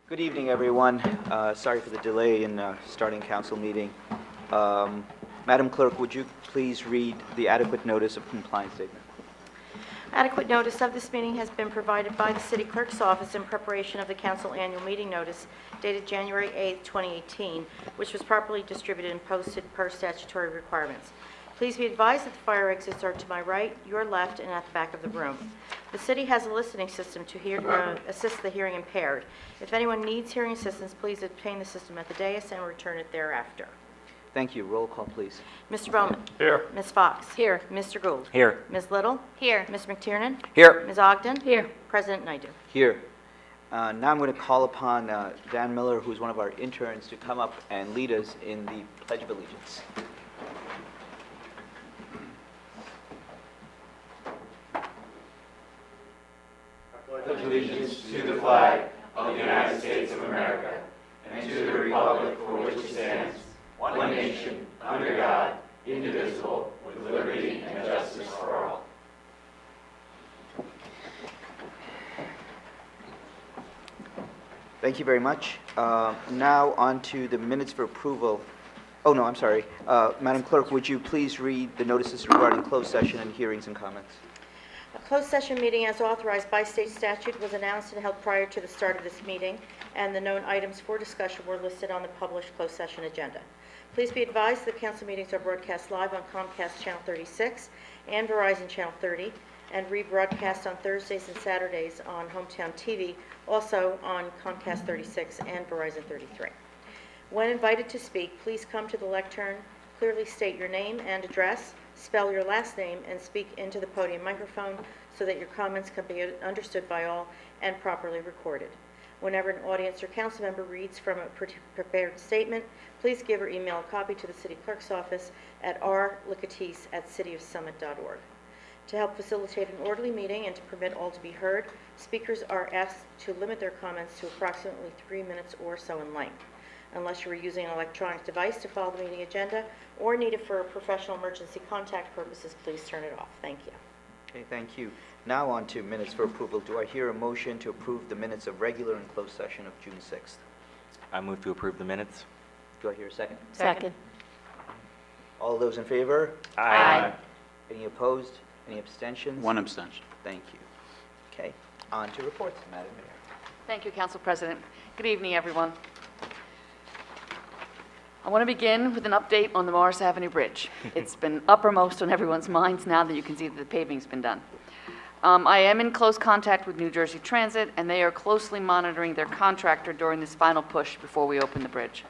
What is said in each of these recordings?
Good evening, everyone. Sorry for the delay in starting council meeting. Madam Clerk, would you please read the adequate notice of compliance statement? Adequate notice of this meeting has been provided by the City Clerk's office in preparation of the council annual meeting notice dated January 8, 2018, which was properly distributed and posted per statutory requirements. Please be advised that the fire exits are to my right, your left, and at the back of the room. The city has a listening system to assist the hearing impaired. If anyone needs hearing assistance, please obtain the system at the dais and return it thereafter. Thank you. Roll call, please. Mr. Bowman? Here. Ms. Fox? Here. Mr. Gould? Here. Ms. Little? Here. Ms. McTiernan? Here. Ms. Ogden? Here. President Naidu. Here. Now I'm going to call upon Dan Miller, who's one of our interns, to come up and lead us in the Pledge of Allegiance. Pledge allegiance to the flag of the United States of America and to the republic for which it stands, one nation, under God, indivisible, with liberty and justice for all. Thank you very much. Now on to the minutes for approval. Oh, no, I'm sorry. Madam Clerk, would you please read the notices regarding closed session and hearings and comments? A closed session meeting as authorized by state statute was announced and held prior to the start of this meeting, and the known items for discussion were listed on the published closed session agenda. Please be advised that council meetings are broadcast live on Comcast Channel 36 and Verizon Channel 30, and rebroadcast on Thursdays and Saturdays on Hometown TV, also on Comcast 36 and Verizon 33. When invited to speak, please come to the lectern, clearly state your name and address, spell your last name, and speak into the podium microphone so that your comments can be understood by all and properly recorded. Whenever an audience or council member reads from a prepared statement, please give or email a copy to the city clerk's office at rlicatis@cityofsummit.org. To help facilitate an orderly meeting and to permit all to be heard, speakers are asked to limit their comments to approximately 3 minutes or so in length. Unless you are using an electronic device to follow the meeting agenda or need it for professional emergency contact purposes, please turn it off. Thank you. Okay, thank you. Now on to minutes for approval. Do I hear a motion to approve the minutes of regular and closed session of June 6th? I move to approve the minutes. Do I hear a second? Second. All those in favor? Aye. Any opposed? Any abstentions? One abstention. Thank you. Okay, on to reports, Madam Mayor. Thank you, Council President. Good evening, everyone. I want to begin with an update on the Morris Avenue Bridge. It's been uppermost on everyone's minds now that you can see that the paving's been done. I am in close contact with New Jersey Transit, and they are closely monitoring their contractor during this final push before we open the bridge.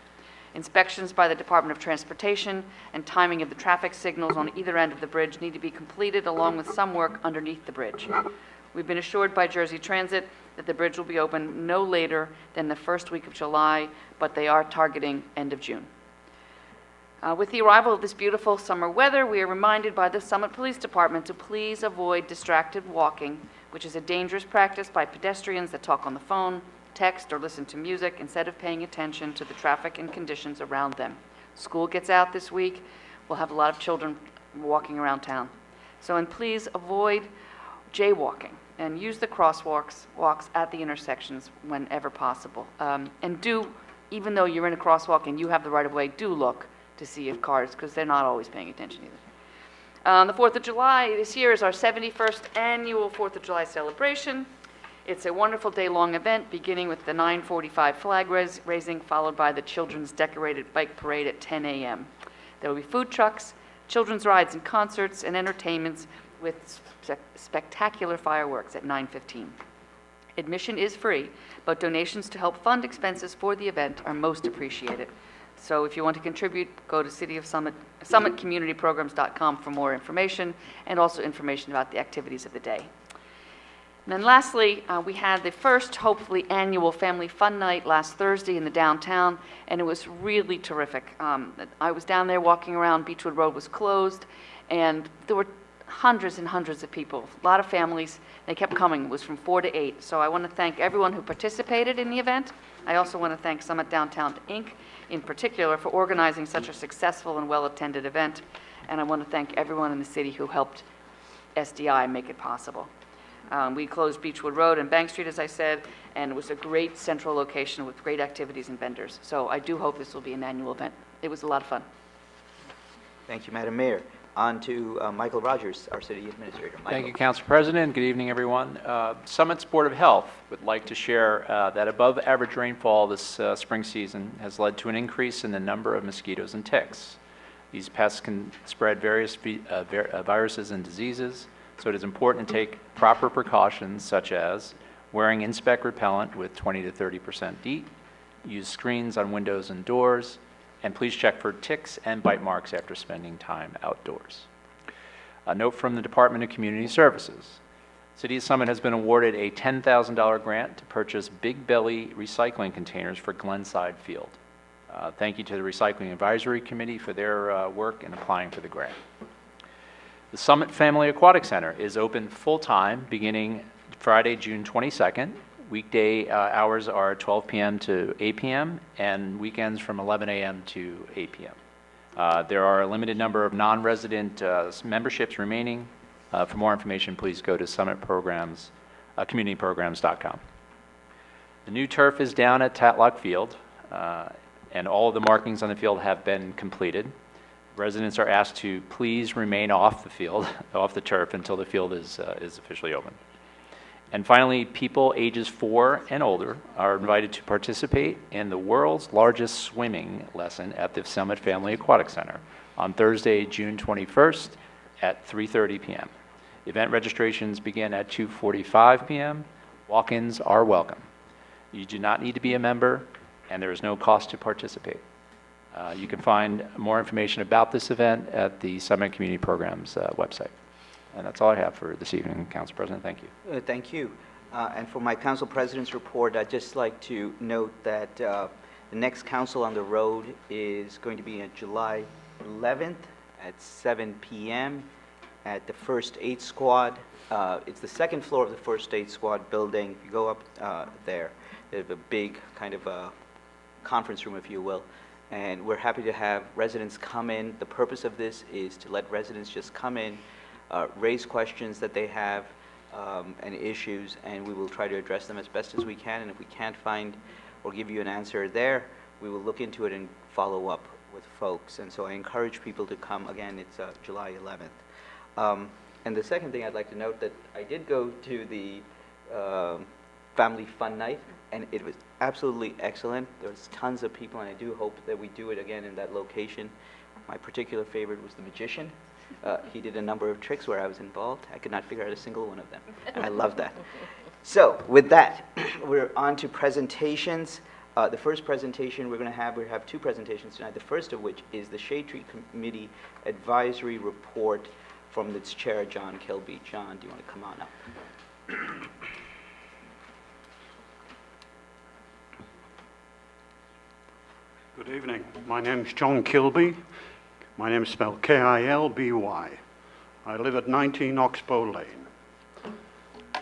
Inspections by the Department of Transportation and timing of the traffic signals on either end of the bridge need to be completed along with some work underneath the bridge. We've been assured by Jersey Transit that the bridge will be open no later than the first week of July, but they are targeting end of June. With the arrival of this beautiful summer weather, we are reminded by the Summit Police Department to please avoid distracted walking, which is a dangerous practice by pedestrians that talk on the phone, text, or listen to music instead of paying attention to the traffic and conditions around them. School gets out this week. We'll have a lot of children walking around town. And please avoid jaywalking and use the walks at the intersections whenever possible. And do, even though you're in a crosswalk and you have the right of way, do look to see if cars, because they're not always paying attention either. The 4th of July this year is our 71st annual 4th of July celebration. It's a wonderful day-long event beginning with the 9:45 flag raising, followed by the children's decorated bike parade at 10 a.m. There will be food trucks, children's rides and concerts, and entertainments with spectacular fireworks at 9:15. Admission is free, but donations to help fund expenses for the event are most appreciated. So if you want to contribute, go to summitcommunityprograms.com for more information and also information about the activities of the day. And then lastly, we had the first, hopefully, annual Family Fun Night last Thursday in the downtown, and it was really terrific. I was down there walking around, Beechwood Road was closed, and there were hundreds and hundreds of people, a lot of families. They kept coming. It was from 4 to 8. So I want to thank everyone who participated in the event. I also want to thank Summit Downtown Inc. in particular for organizing such a successful and well-attended event. And I want to thank everyone in the city who helped SDI make it possible. We closed Beechwood Road and Bank Street, as I said, and it was a great central location with great activities and vendors. So I do hope this will be an annual event. It was a lot of fun. Thank you, Madam Mayor. On to Michael Rogers, our city administrator. Thank you, Michael. Council President. Good evening, everyone. Summit's Board of Health would like to share that above-average rainfall this spring season has led to an increase in the number of mosquitoes and ticks. These pests can spread various viruses and diseases, so it is important to take proper precautions such as wearing Inspect repellent with 20 to 30% DEET, use screens on windows and doors, and please check for ticks and bite marks after spending time outdoors. A note from the Department of Community Services. City of Summit has been awarded a $10,000 grant to purchase Big Belly recycling containers for Glenside Field. Thank you to the Recycling Advisory Committee for their work in applying for the grant. The Summit Family Aquatic Center is open full-time beginning Friday, June 22nd. Weekday hours are 12 p.m. to 8 p.m. and weekends from 11 a.m. to 8 p.m. There are a limited number of non-resident memberships remaining. For more information, please go to communityprograms.com. The new turf is down at Tatlock Field, and all of the markings on the field have been completed. Residents are asked to please remain off the field, off the turf, until the field is officially open. And finally, people ages 4 and older are invited to participate in the world's largest swimming lesson at the Summit Family Aquatic Center on Thursday, June 21st at 3:30 p.m. Event registrations begin at 2:45 p.m. Walk-ins are welcome. You do not need to be a member, and there is no cost to participate. You can find more information about this event at the Summit Community Programs website. And that's all I have for this evening, Council President. Thank you. Thank you. And for my council president's report, I'd just like to note that the next council on the road is going to be on July 11th at 7 p.m. at the First Aid Squad. It's the second floor of the First Aid Squad building. If you go up there, they have a big kind of a conference room, if you will. And we're happy to have residents come in. The purpose of this is to let residents just come in, raise questions that they have and issues, and we will try to address them as best as we can. And if we can't find or give you an answer there, we will look into it and follow up with folks. And so I encourage people to come. Again, it's July 11th. And the second thing I'd like to note that I did go to the Family Fun Night, and it was absolutely excellent. There was tons of people, and I do hope that we do it again in that location. My particular favorite was the magician. He did a number of tricks where I was involved. I could not figure out a single one of them, and I love that. So with that, we're on to presentations. The first presentation we have two presentations tonight, the first of which is the Shade Tree Committee Advisory Report from its chair, John Kilby. John, do you want to come on up? Good evening. My name's John Kilby. My name's spelled K-I-L-B-Y. I live at 19 Oxbow Lane.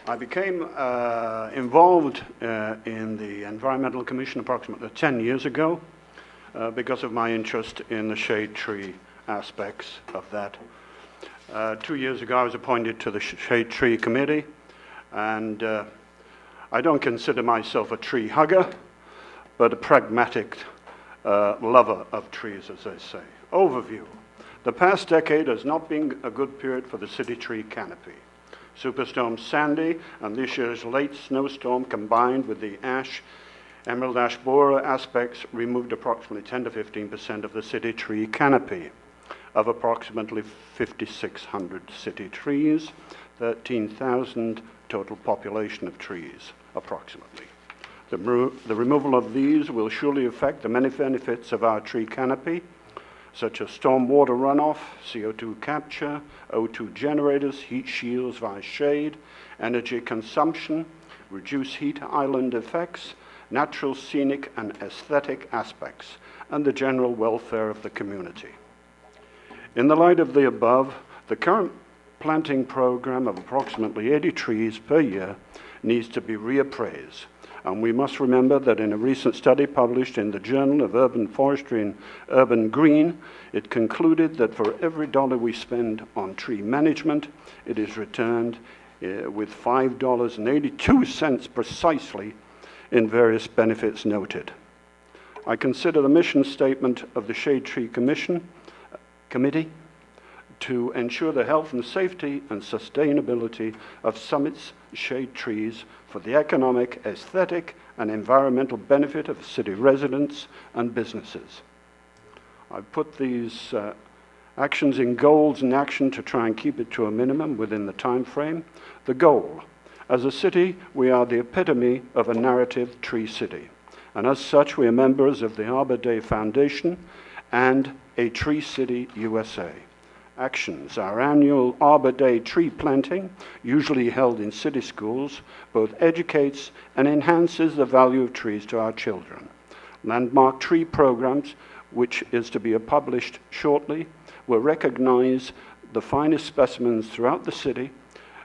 I became involved in the Environmental Commission approximately 10 years ago because of my interest in the shade tree aspects of that. 2 years ago, I was appointed to the Shade Tree Committee, and I don't consider myself a tree hugger, but a pragmatic lover of trees, as they say. Overview. The past decade has not been a good period for the city tree canopy. Superstorm Sandy and this year's late snowstorm combined with the emerald ash borer aspects removed approximately 10 to 15% of the city tree canopy. Of approximately 5,600 city trees, 13,000 total population of trees, approximately. The removal of these will surely affect the many benefits of our tree canopy, such as stormwater runoff, CO2 capture, O2 generators, heat shields via shade, energy consumption, reduced heat island effects, natural, scenic, and aesthetic aspects, and the general welfare of the community. In the light of the above, the current planting program of approximately 80 trees per year needs to be reappraised. And we must remember that in a recent study published in the Journal of Urban Forestry and Urban Green, it concluded that for every dollar we spend on tree management, it is returned with $5.82 precisely in various benefits noted. I consider the mission statement of the Shade Tree Committee to ensure the health and safety and sustainability of Summit's shade trees for the economic, aesthetic, and environmental benefit of city residents and businesses. I've put these actions in goals and action to try and keep it to a minimum within the time frame. The goal: as a city, we are the epitome of a narrative tree city, and as such, we are members of the Arbor Day Foundation and a Tree City USA. Actions: our annual Arbor Day tree planting, usually held in city schools, both educates and enhances the value of trees to our children. Landmark tree programs, which is to be published shortly, will recognize the finest specimens throughout the city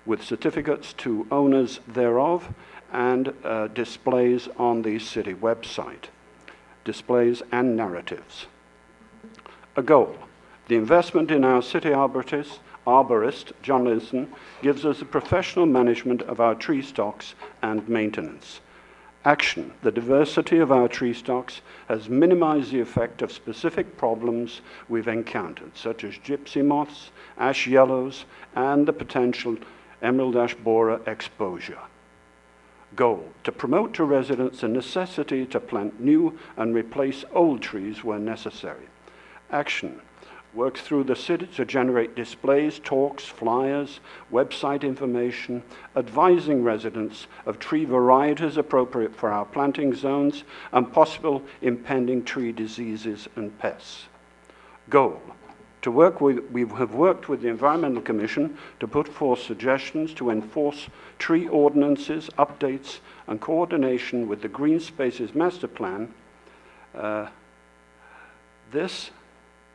with certificates to owners thereof and displays on the city website. Displays and narratives. A goal: the investment in our city arborist, John Linson, gives us the professional management of our tree stocks and maintenance. Action: the diversity of our tree stocks has minimized the effect of specific problems we've encountered, such as gypsy moths, ash yellows, and the potential emerald ash borer exposure. Goal: to promote to residents the necessity to plant new and replace old trees where necessary. Action: works through the city to generate displays, talks, flyers, website information, advising residents of tree varieties appropriate for our planting zones and possible impending tree diseases and pests. Goal: we have worked with the Environmental Commission to put forth suggestions to enforce tree ordinances, updates, and coordination with the Green Spaces Master Plan. This,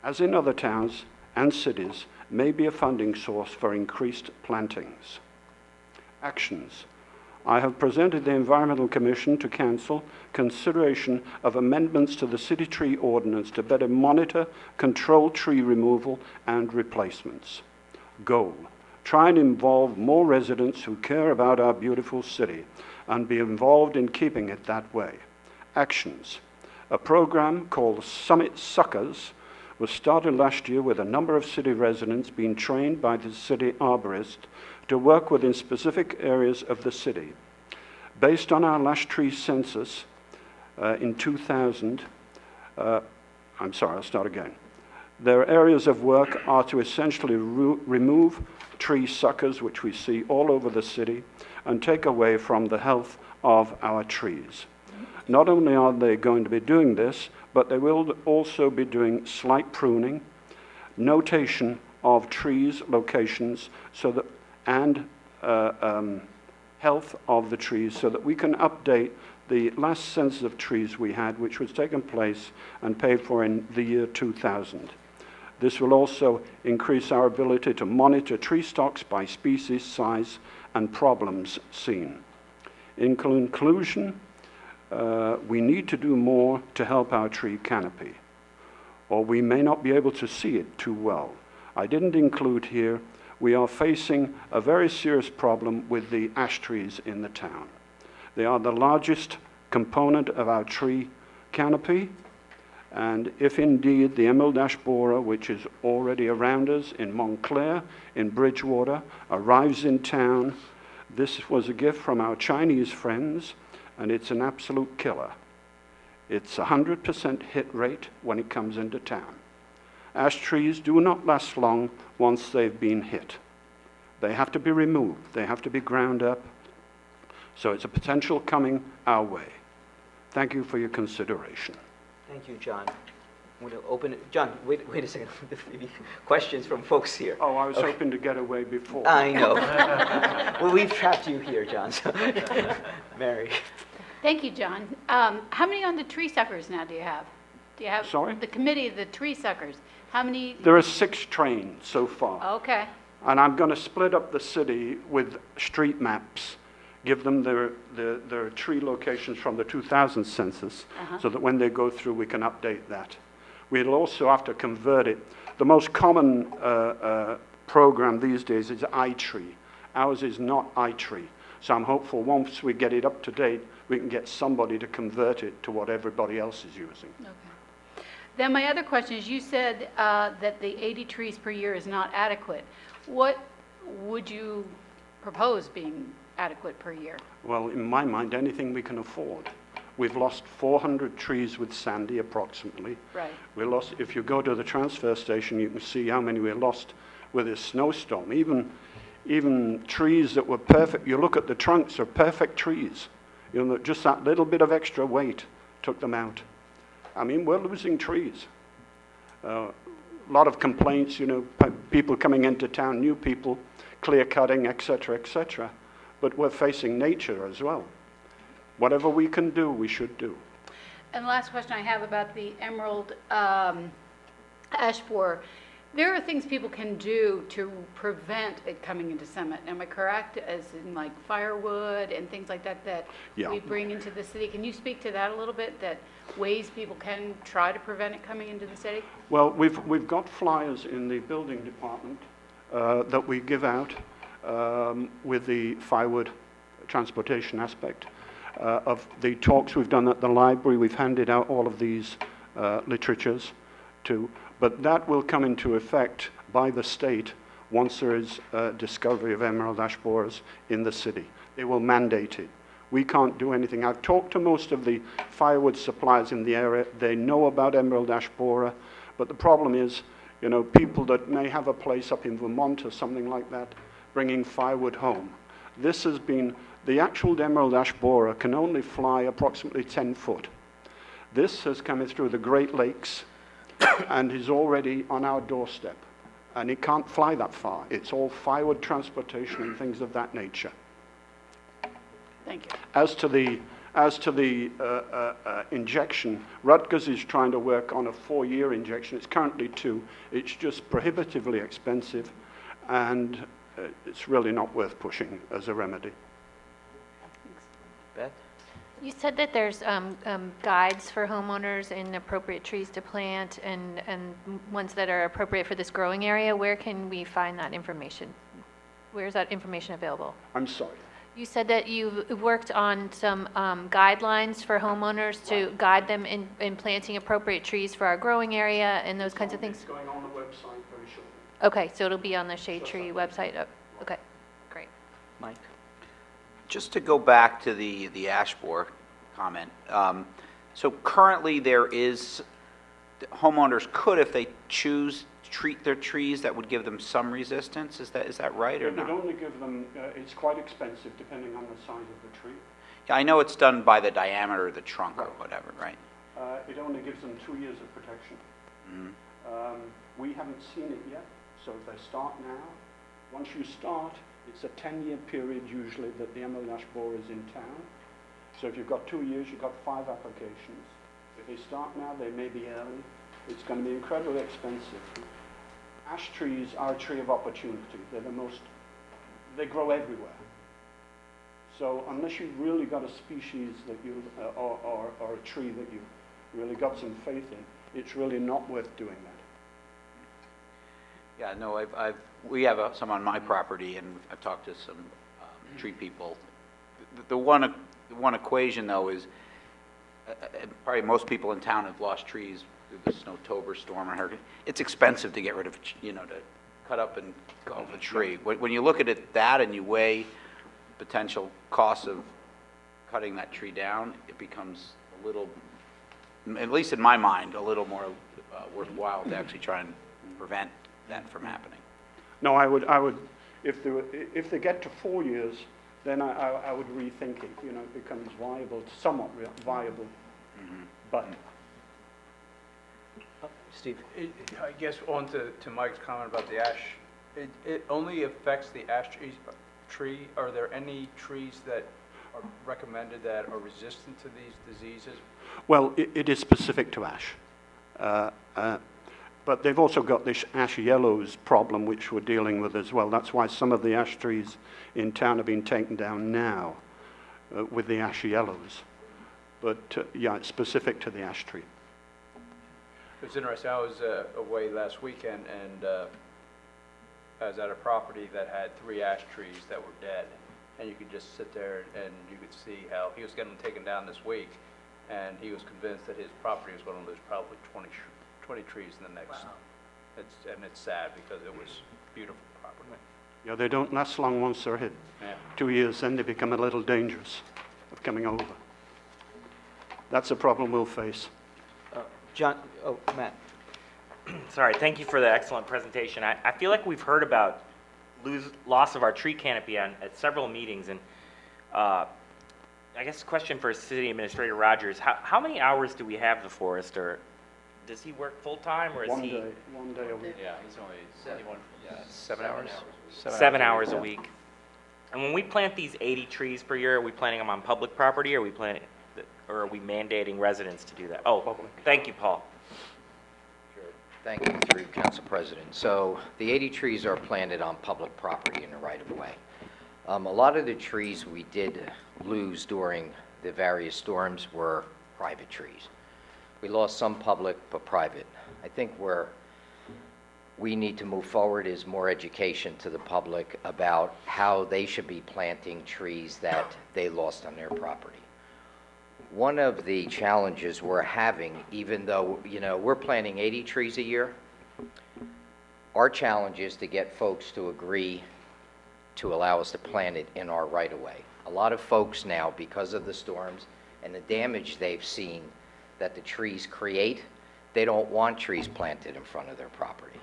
as in other towns and cities, may be a funding source for increased plantings. Actions: I have presented the Environmental Commission to Council consideration of amendments to the City Tree Ordinance to better monitor, control tree removal and replacements. Goal: try and involve more residents who care about our beautiful city and be involved in keeping it that way. Actions: a program called Summit Suckers was started last year with a number of city residents being trained by the city arborist to work within specific areas of the city. Based on our last tree census in 2000, Their areas of work are to essentially remove tree suckers, which we see all over the city, and take away from the health of our trees. Not only are they going to be doing this, but they will also be doing slight pruning, notation of trees, locations, so that, and health of the trees, so that we can update the last census of trees we had, which was taken place and paid for in the year 2000. This will also increase our ability to monitor tree stocks by species, size, and problems seen. In conclusion, we need to do more to help our tree canopy, or we may not be able to see it too well. I didn't include here, we are facing a very serious problem with the ash trees in the town. They are the largest component of our tree canopy, and if indeed the emerald ash borer, which is already around us in Montclair, in Bridgewater, arrives in town, this was a gift from our Chinese friends, and it's an absolute killer. It's 100% hit rate when it comes into town. Ash trees do not last long once they've been hit. They have to be removed. They have to be ground up. So it's a potential coming our way. Thank you for your consideration. Thank you, John. I'm going to open it. John, wait a second. Maybe questions from folks here. Oh, I was hoping to get away before. I know. Well, we've trapped you here, John. So. Mary. Thank you, John. How many on the tree suckers now do you have? Do you have Sorry? the committee of the tree suckers? How many? There are 6 trained so far. Okay. And I'm going to split up the city with street maps, give them their tree locations from the 2000 census, so that when they go through, we can update that. We'll also have to convert it. The most common program these days is iTree, Ours is not iTree. So I'm hopeful once we get it up to date, we can get somebody to convert it to what everybody else is using. Okay. Then my other question is, you said that the 80 trees per year is not adequate. What would you propose being adequate per year? Well, in my mind, anything we can afford. We've lost 400 trees with Sandy, approximately. Right. We lost, if you go to the transfer station, you can see how many we lost with this snowstorm. Even trees that were perfect, you look at the trunks, they're perfect trees. You know, just that little bit of extra weight took them out. I mean, we're losing trees. A lot of complaints, you know, people coming into town, new people, clear cutting, etc., etc. But we're facing nature as well. Whatever we can do, we should do. And the last question I have about the emerald ash borer. There are things people can do to prevent it coming into Summit. Am I correct? As in like firewood and things like that that Yeah. we bring into the city. Can you speak to that a little bit? That ways people can try to prevent it coming into the city? Well, we've got flyers in the building department that we give out with the firewood transportation aspect of the talks we've done at the library. We've handed out all of these literatures to, but that will come into effect by the state once there is a discovery of emerald ash borers in the city. They will mandate it. We can't do anything. I've talked to most of the firewood suppliers in the area. They know about emerald ash borer, but the problem is, you know, people that may have a place up in Vermont or something like that, bringing firewood home. This has been, the actual emerald ash borer can only fly approximately 10 foot. This has come through the Great Lakes and is already on our doorstep. And it can't fly that far. It's all firewood transportation and things of that nature. Thank you. As to the injection, Rutgers is trying to work on a 4-year injection. It's currently 2. It's just prohibitively expensive, and it's really not worth pushing as a remedy. Beth? You said that there's guides for homeowners in appropriate trees to plant and ones that are appropriate for this growing area. Where can we find that information? Where is that information available? I'm sorry. You said that you've worked on some guidelines for homeowners to guide them in planting appropriate trees for our growing area and those kinds of things? It's going on the website very shortly. Okay, so it'll be on the Shade Tree website? Oh, okay, great. Mike? Just to go back to the ash borer comment, so currently there is, homeowners could, if they choose, treat their trees that would give them some resistance. Is that right or It would not? only give them, it's quite expensive depending on the size of the tree. Yeah, I know it's done by the diameter of the trunk or whatever, right? It only gives them 2 years of protection. We haven't seen it yet, so if they start now, once you start, it's a 10-year period usually that the emerald ash borer is in town. So if you've got 2 years, you've got 5 applications. If they start now, they may be early. It's going to be incredibly expensive. Ash trees are a tree of opportunity. They're the most, they grow everywhere. So unless you've really got a species that you, or a tree that you've really got some faith in, it's really not worth doing that. Yeah, no, we have some on my property, and I've talked to some tree people. The one equation, though, is probably most people in town have lost trees through the Snowtober storm and hurricane. It's expensive to get rid of, you know, to cut up and go the tree. When you look at it that and you weigh potential costs of cutting that tree down, it becomes a little, at least in my mind, a little more worthwhile to actually try and prevent that from happening. No, I would, if they get to 4 years, then I would rethink it. You know, it becomes viable, somewhat viable. But Steve? I guess on to Mike's comment about the ash, it only affects the ash tree. Are there any trees that are recommended that are resistant to these diseases? well, it is specific to ash. But they've also got this ash yellows problem, which we're dealing with as well. That's why some of the ash trees in town have been taken down now with the ash yellows. But yeah, it's specific to the ash tree. It's interesting, I was away last weekend, and I was at a property that had 3 ash trees that were dead, and you could just sit there and you could see how he was getting them taken down this week, and he was convinced that his property was going to lose probably 20 trees in the next. It's sad because it was beautiful property. Yeah, they don't last long once they're hit. Yeah. 2 years, then they become a little dangerous of coming over. That's a problem we'll face. John, oh, Matt. Sorry, thank you for the excellent presentation. I feel like we've heard about loss of our tree canopy at several meetings, and I guess question for City Administrator Rogers, how many hours do we have the forester? Does he work full-time, or is One he? day a week. Yeah, he's only 7 hours. 7 hours a yeah. week. And when we plant these 80 trees per year, are we planting them on public property, or are we mandating residents to do that? Oh, thank you, Paul. Thank you, through Council President. So the 80 trees are planted on public property in the right-of-way. A lot of the trees we did lose during the various storms were private trees. We lost some public, but private. I think where we need to move forward is more education to the public about how they should be planting trees that they lost on their property. One of the challenges we're having, even though, we're planting 80 trees a year, our challenge is to get folks to agree to allow us to plant it in our right-of-way. A lot of folks now, because of the storms and the damage they've seen that the trees create, they don't want trees planted in front of their property.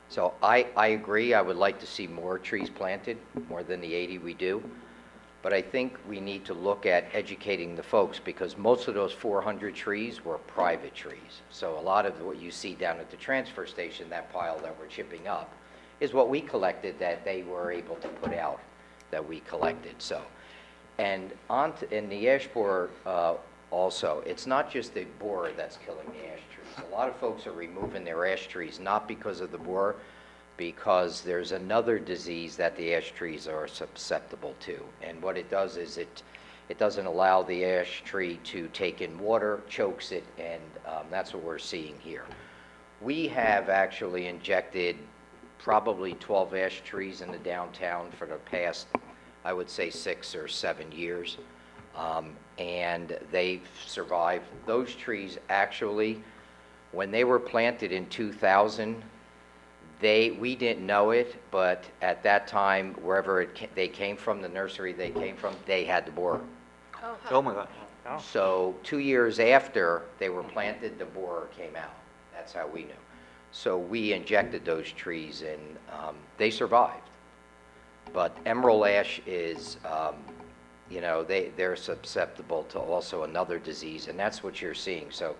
So I agree, I would like to see more trees planted, more than the 80 we do. But I think we need to look at educating the folks, because most of those 400 trees were private trees. So a lot of what you see down at the transfer station, that pile that we're chipping up, is what we collected that they were able to put out, that we collected. So, and in the ash borer also, it's not just the borer that's killing the ash trees. A lot of folks are removing their ash trees not because of the borer, because there's another disease that the ash trees are susceptible to. And what it does is it doesn't allow the ash tree to take in water, chokes it, and that's what we're seeing here. We have actually injected probably 12 ash trees in the downtown for the past, I would say, 6 or 7 years. And they've survived. Those trees actually, when they were planted in 2000, we didn't know it, but at that time, wherever they came from, the nursery they came from, they had the borer. Oh, my gosh. So 2 years after they were planted, the borer came out. That's how we knew. So we injected those trees, and they survived. But emerald ash is, they're susceptible to also another disease, and that's what you're seeing. So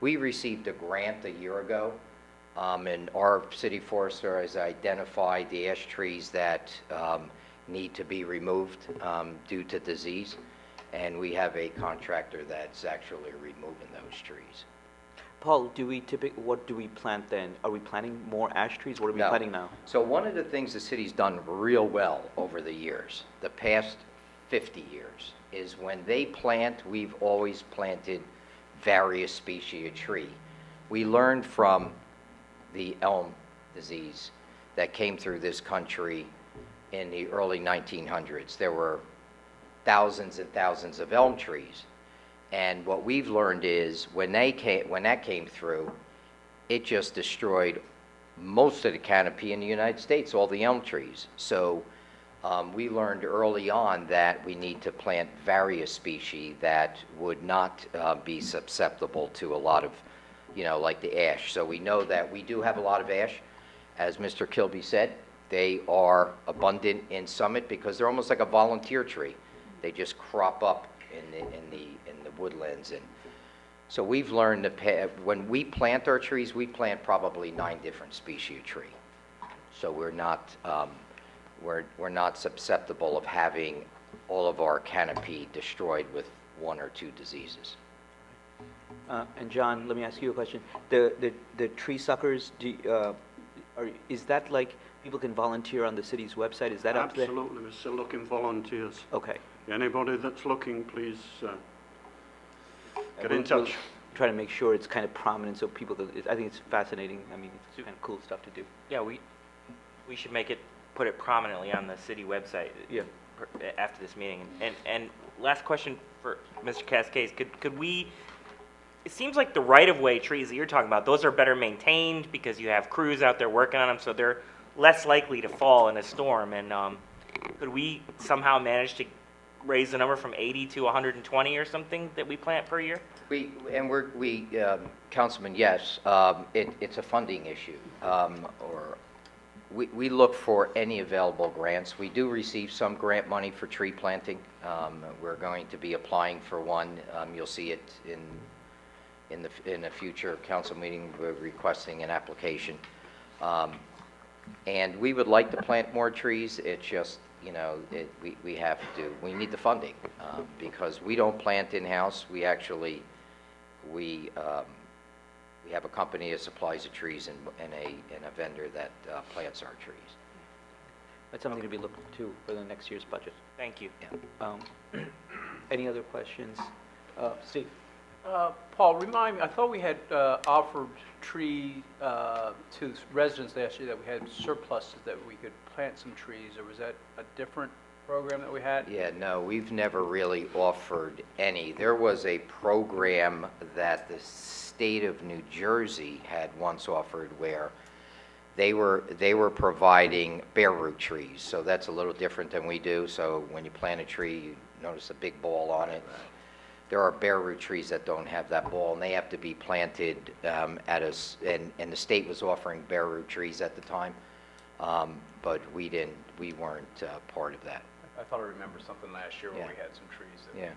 we received a grant a year ago, and our city forester has identified the ash trees that need to be removed due to disease, and we have a contractor that's actually removing those trees. Paul, what do we plant then? Are we planting more ash trees? What are we No. planting now? So one of the things the city's done real well over the years, the past 50 years, is when they plant, we've always planted various species of tree. We learned from the elm disease that came through this country in the early 1900s. There were thousands and thousands of elm trees. And what we've learned is when that came through, it just destroyed most of the canopy in the United States, all the elm trees. So we learned early on that we need to plant various species that would not be susceptible to a lot of, like the ash. So we know that we do have a lot of ash. As Mr. Kilby said, they are abundant in Summit because they're almost like a volunteer tree. They just crop up in the woodlands. And so we've learned when we plant our trees, we plant probably 9 different species of tree. So we're not susceptible of having all of our canopy destroyed with 1 or 2 diseases. And John, let me ask you a question. The tree suckers, is that like people can volunteer on the city's website? Is that up there? Absolutely, we're still looking volunteers. Okay. Anybody that's looking, please get We'll in touch. try to make sure it's kind of prominent so people, I think it's fascinating. I mean, it's kind of cool stuff to do. Yeah, We should put it prominently on the city website. Yeah. After this meeting. And last question for Mr. Cascades, could we, it seems like the right-of-way trees that you're talking about, those are better maintained because you have crews out there working on them, so they're less likely to fall in a storm. And could we somehow manage to raise the number from 80 to 120 or something that we plant per year? Councilman, yes, it's a funding issue. We look for any available grants. We do receive some grant money for tree planting. We're going to be applying for one. You'll see it in a future council meeting. We're requesting an application. And we would like to plant more trees. It's just, we need the funding because we don't plant in-house. We have a company that supplies the trees and a vendor that plants our trees. That's something to be looked to for the next year's budget. Thank you. Any other questions? Steve? Paul, remind me, I thought we had offered tree to residents last year that we had surpluses that we could plant some trees, or was that a different program that we had? Yeah, no, we've never really offered any. There was a program that the state of New Jersey had once offered where they were providing bare root trees. So that's a little different than we do. So when you plant a tree, you notice a big ball on it. There are bare root trees that don't have that ball, and they have to be planted and the state was offering bare root trees at the time, but we weren't part of that. I thought I remembered something last year where we had some trees. Yeah.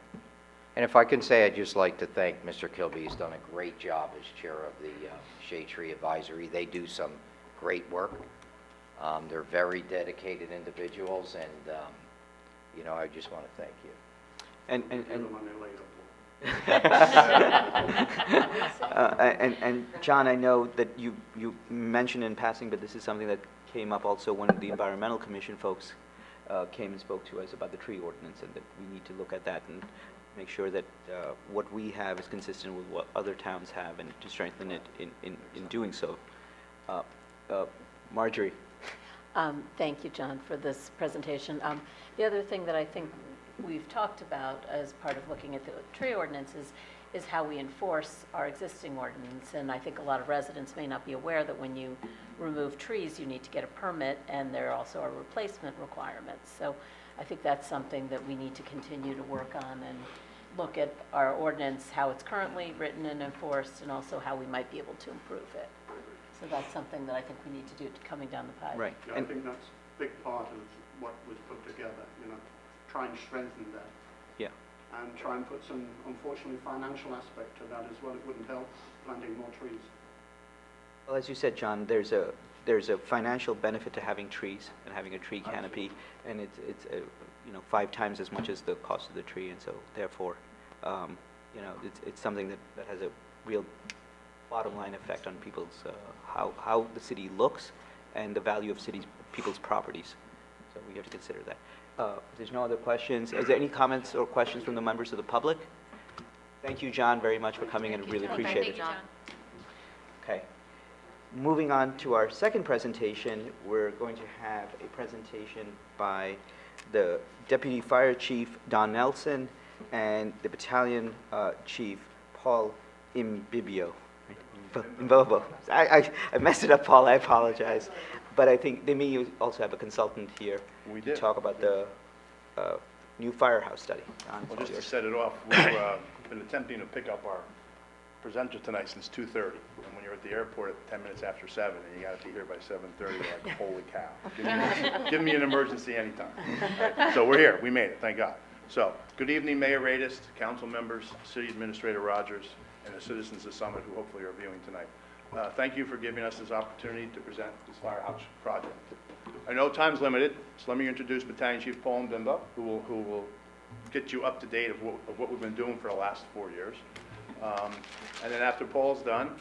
And if I can say, I'd just like to thank Mr. Kilby. He's done a great job as chair of the Shade Tree Advisory. They do some great work. They're very dedicated individuals, and I just want to thank you. And John, I know that you mentioned in passing, but this is something that came up also when the Environmental Commission folks came and spoke to us about the tree ordinance, and that we need to look at that and make sure that what we have is consistent with what other towns have, and to strengthen it in doing so. Marjorie? Thank you, John, for this presentation. The other thing that I think we've talked about as part of looking at the tree ordinances is how we enforce our existing ordinance. And I think a lot of residents may not be aware that when you remove trees, you need to get a permit, and there also are replacement requirements. So I think that's something that we need to continue to work on and look at our ordinance, how it's currently written and enforced, and also how we might be able to improve it. So that's something that I think we need to do coming down the pipe. Right. Yeah, I think that's a big part of what was put together, try and strengthen that. Yeah. And try and put some, unfortunately, financial aspect to that as well. It wouldn't help planting more trees. Well, as you said, John, there's a financial benefit to having trees and having a tree canopy, and it's 5 times as much as the cost of the tree, and so therefore, it's something that has a real bottom line effect on people's how the city looks and the value of people's properties. So we have to consider that. There's no other questions. Is there any comments or questions from the members of the public? Thank you, John, very much for coming in. Really appreciate it. Thank you, John. Okay. Moving on to our second presentation, we're going to have a presentation by the Deputy Fire Chief, Don Nelson, and the Battalion Chief, Paul Imbibio. Imbobo. I messed it up, Paul. I apologize. But I think they may also have a consultant here to talk about the new firehouse study. Don, Well, just to yours. set it off, we've been attempting to pick up our presenter tonight since 2:30. And when you're at the airport at 10 minutes after 7, and you got to be here by 7:30, you're like, holy cow. Give me an emergency anytime. Right, so we're here. We made it, thank God. So, good evening, Mayor Radis, council members, City Administrator Rogers, and the citizens of Summit who hopefully are viewing tonight. Thank you for giving us this opportunity to present this firehouse project. I know time's limited, so let me introduce Battalion Chief Paul Mbimba, who will get you up to date of what we've been doing for the last 4 years. And then after Paul's done,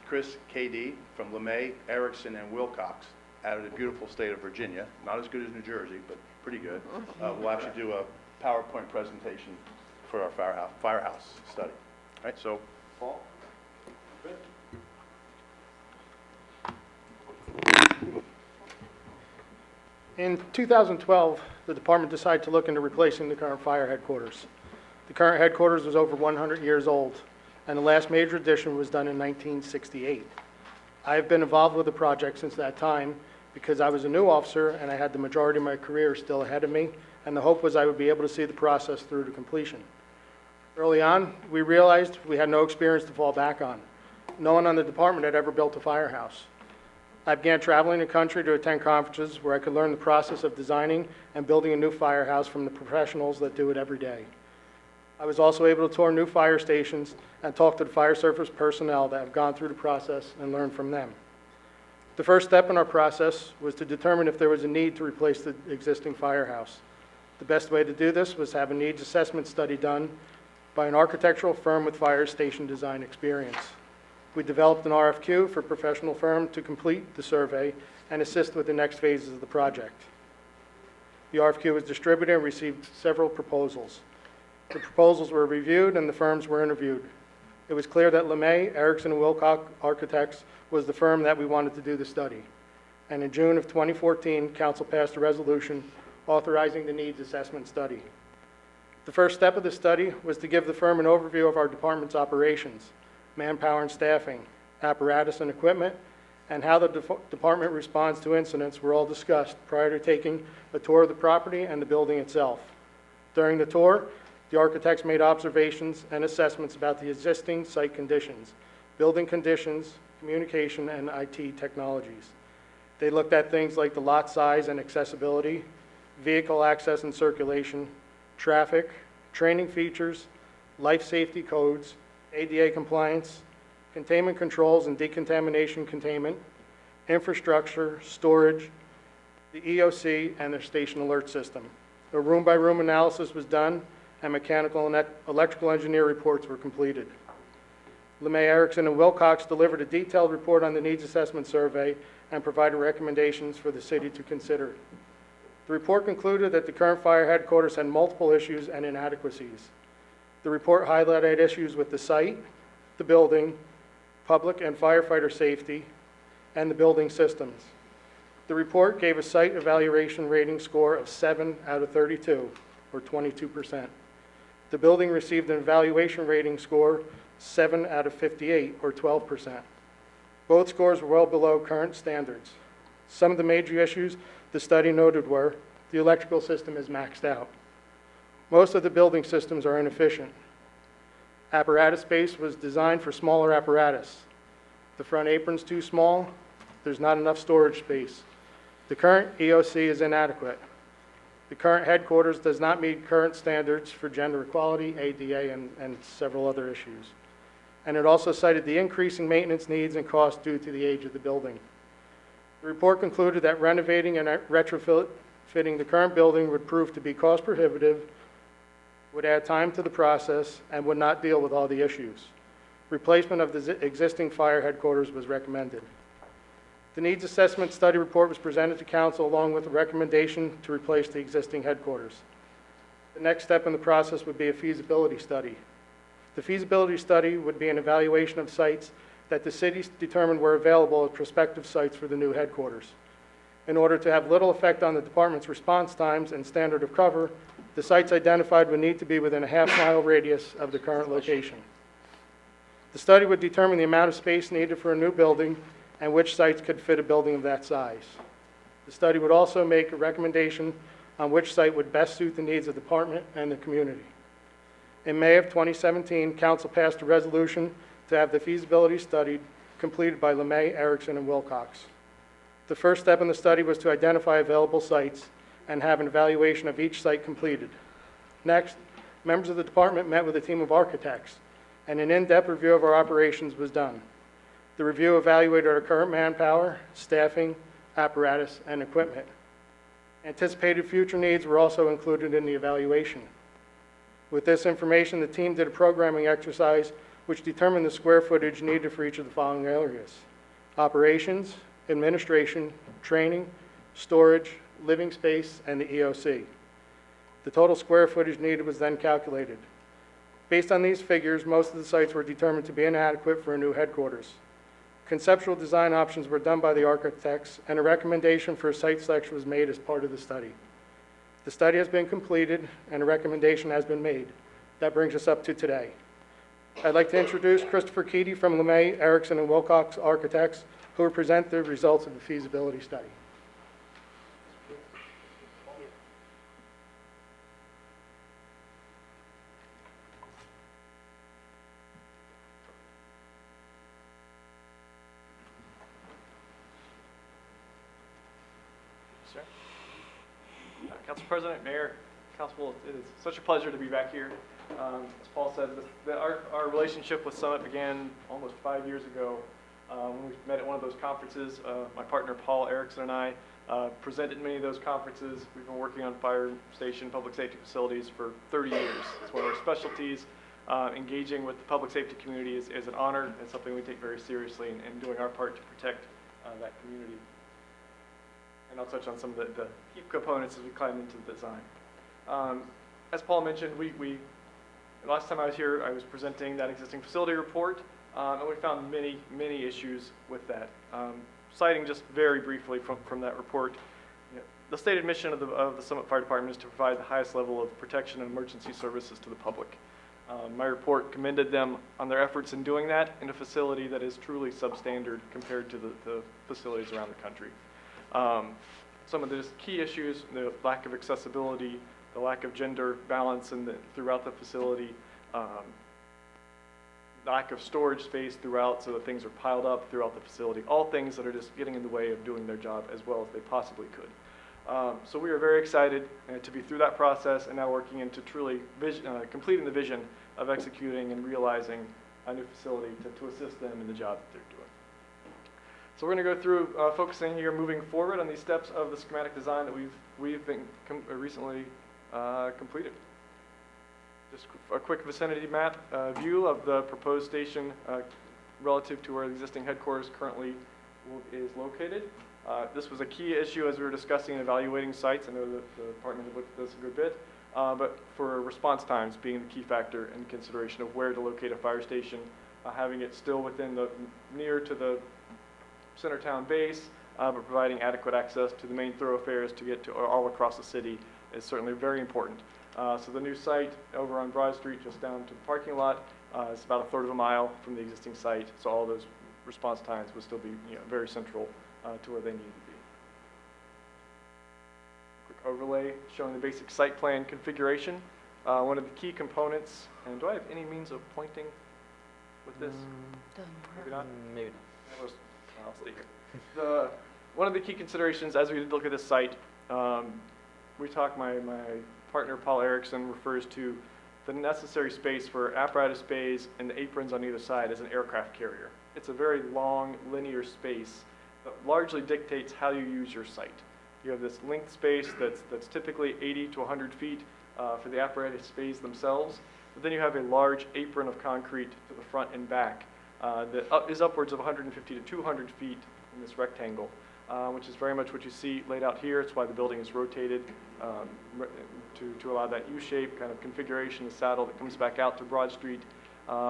Chris KD from LeMay, Erickson, and Wilcox out of the beautiful state of Virginia, not as good as New Jersey, but pretty good, will actually do a PowerPoint presentation for our firehouse study. All right, so Paul? Chris? In 2012, the department decided to look into replacing the current fire headquarters. The current headquarters was over 100 years old, and the last major addition was done in 1968. I have been involved with the project since that time because I was a new officer and I had the majority of my career still ahead of me, and the hope was I would be able to see the process through to completion. Early on, we realized we had no experience to fall back on. No one on the department had ever built a firehouse. I began traveling the country to attend conferences where I could learn the process of designing and building a new firehouse from the professionals that do it every day. I was also able to tour new fire stations and talk to the fire service personnel that have gone through the process and learn from them. The first step in our process was to determine if there was a need to replace the existing firehouse. The best way to do this was to have a needs assessment study done by an architectural firm with fire station design experience. We developed an RFQ for a professional firm to complete the survey and assist with the next phases of the project. The RFQ was distributed and received several proposals. The proposals were reviewed and the firms were interviewed. It was clear that LeMay, Erickson, and Wilcox Architects was the firm that we wanted to do the study. And in June of 2014, Council passed a resolution authorizing the needs assessment study. The first step of the study was to give the firm an overview of our department's operations, manpower and staffing, apparatus and equipment, and how the department responds to incidents were all discussed prior to taking a tour of the property and the building itself. During the tour, the architects made observations and assessments about the existing site conditions, building conditions, communication, and IT technologies. They looked at things like the lot size and accessibility, vehicle access and circulation, traffic, training features, life safety codes, ADA compliance, containment controls and decontamination containment, infrastructure, storage, the EOC, and their station alert system. A room-by-room analysis was done, and mechanical and electrical engineer reports were completed. LeMay, Erickson, and Wilcox delivered a detailed report on the needs assessment survey and provided recommendations for the city to consider. The report concluded that the current fire headquarters had multiple issues and inadequacies. The report highlighted issues with the site, the building, public and firefighter safety, and the building systems. The report gave a site evaluation rating score of 7 out of 32, or 22%. The building received an evaluation rating score 7 out of 58, or 12%. Both scores were well below current standards. Some of the major issues the study noted were the electrical system is maxed out. Most of the building systems are inefficient. Apparatus space was designed for smaller apparatus. The front apron's too small. There's not enough storage space. The current EOC is inadequate. The current headquarters does not meet current standards for gender equality, ADA, and several other issues. And it also cited the increasing maintenance needs and costs due to the age of the building. The report concluded that renovating and retrofitting the current building would prove to be cost prohibitive, would add time to the process, and would not deal with all the issues. Replacement of the existing fire headquarters was recommended. The needs assessment study report was presented to council along with a recommendation to replace the existing headquarters. The next step in the process would be a feasibility study. The feasibility study would be an evaluation of sites that the city determined were available as prospective sites for the new headquarters. In order to have little effect on the department's response times and standard of cover, the sites identified would need to be within a half-mile radius of the current location. The study would determine the amount of space needed for a new building and which sites could fit a building of that size. The study would also make a recommendation on which site would best suit the needs of the department and the community. In May of 2017, council passed a resolution to have the feasibility study completed by LeMay, Erickson, and Wilcox. The first step in the study was to identify available sites and have an evaluation of each site completed. Next, members of the department met with a team of architects, and an in-depth review of our operations was done. The review evaluated our current manpower, staffing, apparatus, and equipment. Anticipated future needs were also included in the evaluation. With this information, the team did a programming exercise which determined the square footage needed for each of the following areas: operations, administration, training, storage, living space, and the EOC. The total square footage needed was then calculated. Based on these figures, most of the sites were determined to be inadequate for a new headquarters. Conceptual design options were done by the architects, and a recommendation for site selection was made as part of the study. The study has been completed, and a recommendation has been made. That brings us up to today. I'd like to introduce Christopher Keaty from LeMay, Erickson, and Wilcox Architects, who will present the results of the feasibility study. Sir. Council President, Mayor, Council, it is such a pleasure to be back here. As Paul said, our relationship with Summit began almost 5 years ago when we met at one of those conferences. My partner Paul Erickson and I presented many of those conferences. We've been working on fire station, public safety facilities for 30 years. It's one of our specialties. Engaging with the public safety community is an honor and something we take very seriously in doing our part to protect that community. And I'll touch on some of the key components as we climb into the design. As Paul mentioned, last time I was here, I was presenting that existing facility report, and we found many, many issues with that. Citing just very briefly from that report, the stated mission of the Summit Fire Department is to provide the highest level of protection and emergency services to the public. My report commended them on their efforts in doing that in a facility that is truly substandard compared to the facilities around the country. Some of the key issues, the lack of accessibility, the lack of gender balance throughout the facility, lack of storage space throughout so that things are piled up throughout the facility, all things that are just getting in the way of doing their job as well as they possibly could. So we are very excited to be through that process and now working into truly completing the vision of executing and realizing a new facility to assist them in the job that they're doing. So we're going to go through focusing here moving forward on these steps of the schematic design that we've been recently completed. Just a quick vicinity map view of the proposed station relative to where the existing headquarters currently is located. This was a key issue as we were discussing and evaluating sites. I know that the department had looked at this a good bit, but for response times being the key factor in consideration of where to locate a fire station, having it still within near to the center town base, but providing adequate access to the main thoroughfares to get to all across the city is certainly very important. So the new site over on Broad Street, just down to the parking lot, is about a third of a mile from the existing site. So all those response times would still be very central to where they need to be. Quick overlay showing the basic site plan configuration. One of the key components, and do I have any means of pointing with this? Maybe not? Maybe not. I'll stay here. One of the key considerations as we look at this site, we talk, my partner Paul Erickson refers to the necessary space for apparatus bays and the aprons on either side as an aircraft carrier. It's a very long linear space that largely dictates how you use your site. You have this length space that's typically 80 to 100 feet for the apparatus bays themselves, but then you have a large apron of concrete to the front and back that is upwards of 150 to 200 feet in this rectangle, which is very much what you see laid out here. It's why the building is rotated to allow that U-shape kind of configuration, the saddle that comes back out to Broad Street,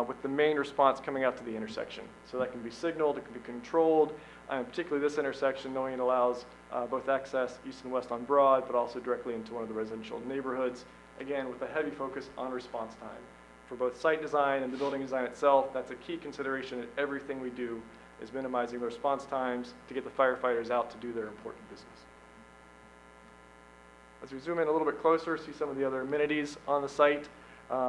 with the main response coming out to the intersection. So that can be signaled, it can be controlled, particularly this intersection, knowing it allows both access east and west on Broad, but also directly into one of the residential neighborhoods, again, with a heavy focus on response time. For both site design and the building design itself, that's a key consideration in everything we do, is minimizing the response times to get the firefighters out to do their important business. As we zoom in a little bit closer, see some of the other amenities on the site.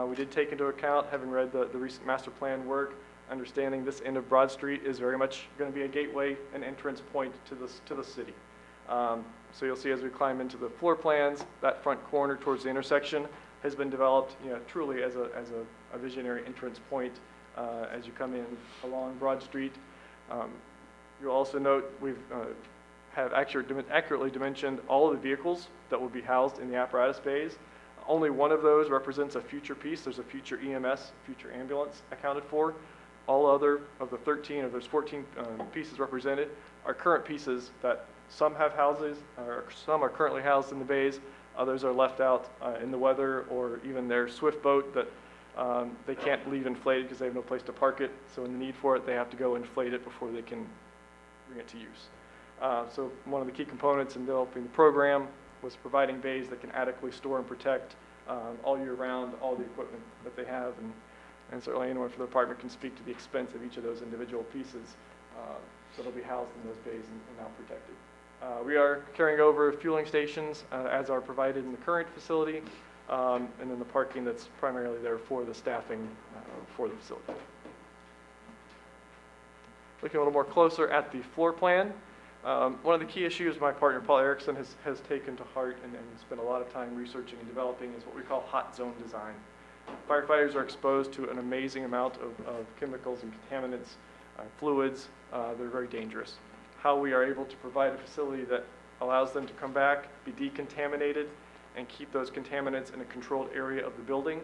We did take into account, having read the recent master plan work, understanding this end of Broad Street is very much going to be a gateway and entrance point to the city. So you'll see as we climb into the floor plans, that front corner towards the intersection has been developed, truly as a visionary entrance point as you come in along Broad Street. You'll also note we've have accurately dimensioned all of the vehicles that will be housed in the apparatus bays. Only one of those represents a future piece. There's a future EMS, future ambulance accounted for. All other of the 13 of those 14 pieces represented are current pieces that some have houses, or some are currently housed in the bays. Others are left out in the weather, or even their swift boat that They can't leave inflated because they have no place to park it, so in the need for it, they have to go inflate it before they can bring it to use. So one of the key components in developing the program was providing bays that can adequately store and protect all year round all the equipment that they have, and certainly anyone from the department can speak to the expense of each of those individual pieces. So they'll be housed in those bays and now protected. We are carrying over fueling stations as are provided in the current facility, and then the parking that's primarily there for the staffing for the facility. Looking a little more closer at the floor plan, one of the key issues my partner Paul Erickson has taken to heart and spent a lot of time researching and developing is what we call hot zone design. Firefighters are exposed to an amazing amount of chemicals and contaminants, fluids that are very dangerous. How we are able to provide a facility that allows them to come back, be decontaminated, and keep those contaminants in a controlled area of the building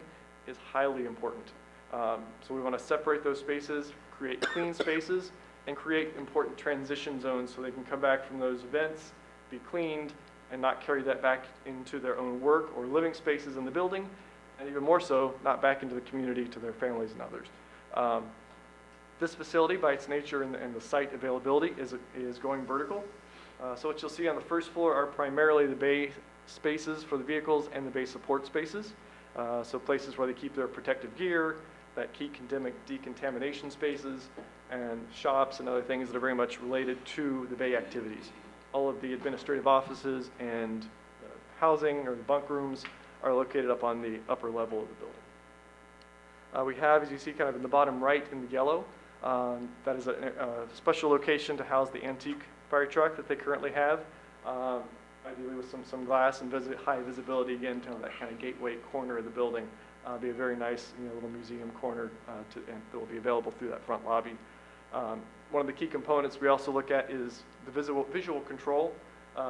is highly important. So we want to separate those spaces, create clean spaces, and create important transition zones so they can come back from those events, be cleaned, and not carry that back into their own work or living spaces in the building, and even more so, not back into the community to their families and others. This facility, by its nature and the site availability, is going vertical. So what you'll see on the first floor are primarily the bay spaces for the vehicles and the bay support spaces. So places where they keep their protective gear, that key decontamination spaces, and shops and other things that are very much related to the bay activities. All of the administrative offices and housing or the bunk rooms are located up on the upper level of the building. We have, as you see kind of in the bottom right in the yellow, that is a special location to house the antique fire truck that they currently have, ideally with some glass and high visibility again to that kind of gateway corner of the building. Be a very nice little museum corner and that will be available through that front lobby. One of the key components we also look at is the visual control.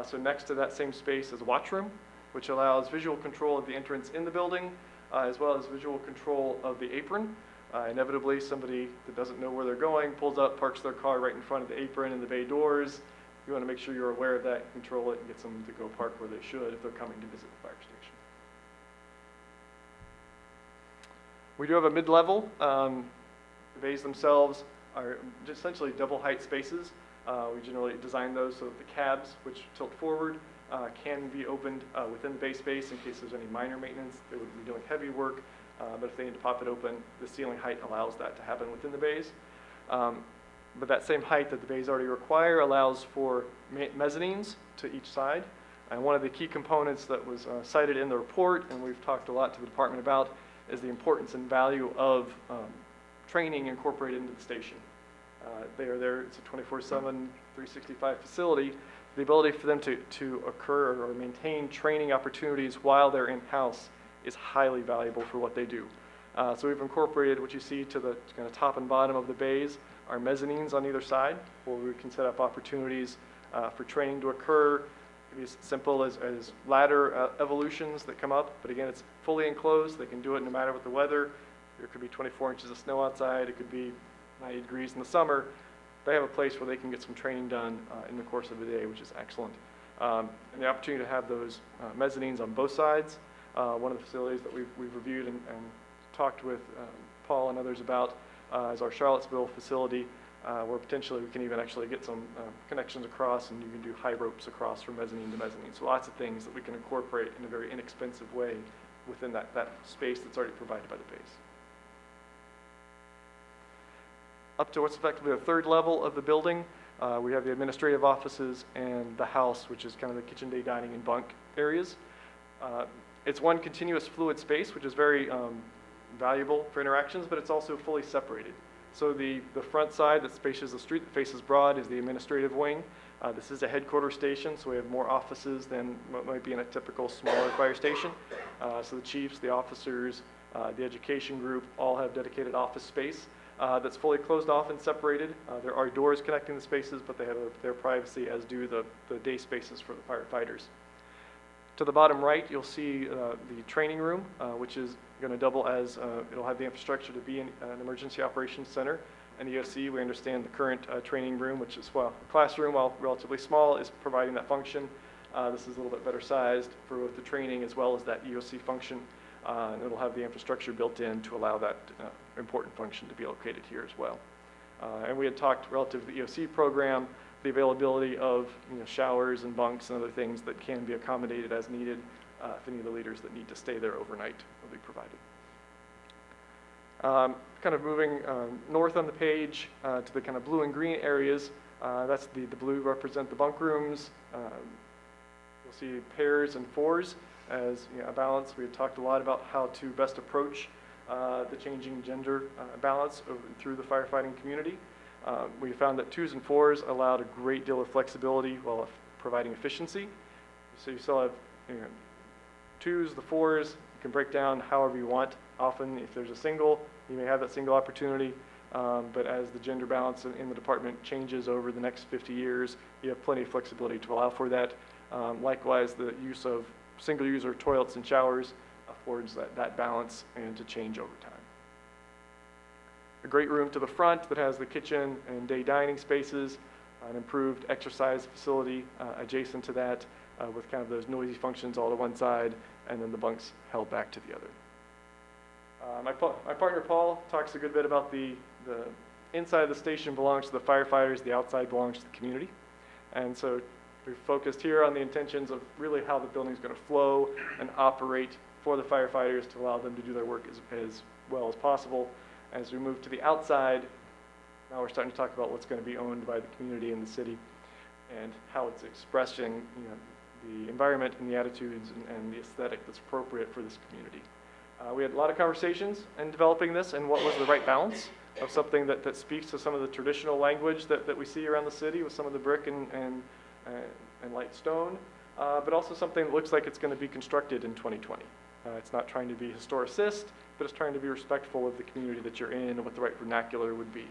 So next to that same space is a watch room, which allows visual control of the entrance in the building, as well as visual control of the apron. Inevitably, somebody that doesn't know where they're going pulls up, parks their car right in front of the apron and the bay doors. You want to make sure you're aware of that, control it, and get them to go park where they should if they're coming to visit the fire station. We do have a mid-level. The bays themselves are essentially double height spaces. We generally design those so that the cabs, which tilt forward, can be opened within the bay space in case there's any minor maintenance. They wouldn't be doing heavy work, but if they need to pop it open, the ceiling height allows that to happen within the bays. But that same height that the bays already require allows for mezzanines to each side. And one of the key components that was cited in the report, and we've talked a lot to the department about, is the importance and value of training incorporated into the station. They are there, it's a 24/7, 365 facility. The ability for them to occur or maintain training opportunities while they're in-house is highly valuable for what they do. So we've incorporated what you see to the kind of top and bottom of the bays are mezzanines on either side, where we can set up opportunities for training to occur. It can be as simple as ladder evolutions that come up, but again, it's fully enclosed. They can do it no matter what the weather. There could be 24 inches of snow outside. It could be 90 degrees in the summer. They have a place where they can get some training done in the course of the day, which is excellent. And the opportunity to have those mezzanines on both sides. One of the facilities that we've reviewed and talked with Paul and others about is our Charlottesville facility, where potentially we can even actually get some connections across, and you can do high ropes across from mezzanine to mezzanine. So lots of things that we can incorporate in a very inexpensive way within that space that's already provided by the base. Up to what's effectively the third level of the building, we have the administrative offices and the house, which is kind of the kitchen, day, dining, and bunk areas. It's one continuous fluid space, which is very valuable for interactions, but it's also fully separated. So the front side that faces the street, that faces Broad, is the administrative wing. This is a headquarters station, so we have more offices than what might be in a typical smaller fire station. So the chiefs, the officers, the education group all have dedicated office space that's fully closed off and separated. There are doors connecting the spaces, but they have their privacy, as do the day spaces for the firefighters. To the bottom right, you'll see the training room, which is going to double as, it'll have the infrastructure to be an emergency operations center. And EOC, we understand the current training room, which is, well, a classroom, while relatively small, is providing that function. This is a little bit better sized for both the training as well as that EOC function. and it'll have the infrastructure built in to allow that important function to be located here as well. And we had talked relative to the EOC program, the availability of showers and bunks and other things that can be accommodated as needed if any of the leaders that need to stay there overnight will be provided. Kind of moving north on the page to the kind of blue and green areas, that's the blue represent the bunk rooms. You'll see pairs and fours as a balance. We had talked a lot about how to best approach the changing gender balance through the firefighting community. We found that 2s and 4s allowed a great deal of flexibility while providing efficiency. So you still have 2s, the 4s, you can break down however you want. Often if there's a single, you may have that single opportunity, but as the gender balance in the department changes over the next 50 years, you have plenty of flexibility to allow for that. Likewise, the use of single-user toilets and showers affords that balance and to change over time. A great room to the front that has the kitchen and day dining spaces, an improved exercise facility adjacent to that with kind of those noisy functions all to one side, and then the bunks held back to the other. My partner Paul talks a good bit about the inside of the station belongs to the firefighters, the outside belongs to the community. And so we've focused here on the intentions of really how the building is going to flow and operate for the firefighters to allow them to do their work as well as possible. As we move to the outside, now we're starting to talk about what's going to be owned by the community and the city and how it's expressing the environment and the attitudes and the aesthetic that's appropriate for this community. We had a lot of conversations in developing this and what was the right balance of something that speaks to some of the traditional language that we see around the city with some of the brick and light stone, but also something that looks like it's going to be constructed in 2020. It's not trying to be historicist, but it's trying to be respectful of the community that you're in and what the right vernacular would be.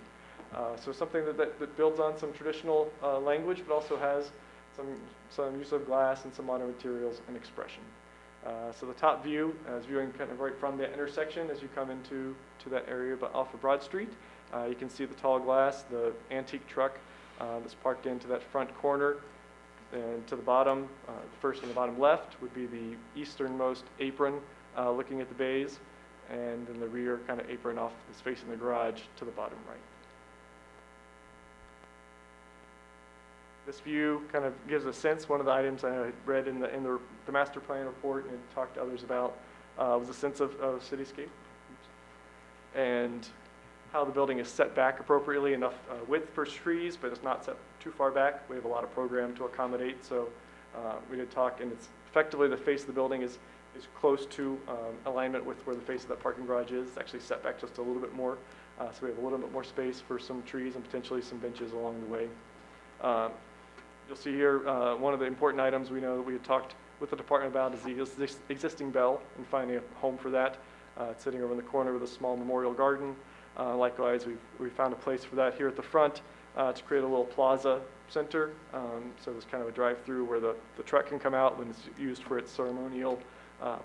So something that builds on some traditional language, but also has some use of glass and some modern materials and expression. So the top view is viewing kind of right from the intersection as you come into that area, but off of Broad Street. You can see the tall glass, the antique truck that's parked into that front corner. And to the bottom, first on the bottom left would be the easternmost apron looking at the bays, and then the rear kind of apron off is facing the garage to the bottom right. This view kind of gives a sense. One of the items I read in the master plan report and talked to others about was a sense of cityscape and how the building is set back appropriately, enough width for trees, but it's not set too far back. We have a lot of program to accommodate, so we did talk, and it's effectively the face of the building is close to alignment with where the face of that parking garage is. It's actually set back just a little bit more, so we have a little bit more space for some trees and potentially some benches along the way. You'll see here one of the important items we know that we had talked with the department about is the existing bell and finding a home for that. It's sitting over in the corner with a small memorial garden. Likewise, we found a place for that here at the front to create a little plaza center. So there's kind of a drive-through where the truck can come out when it's used for its ceremonial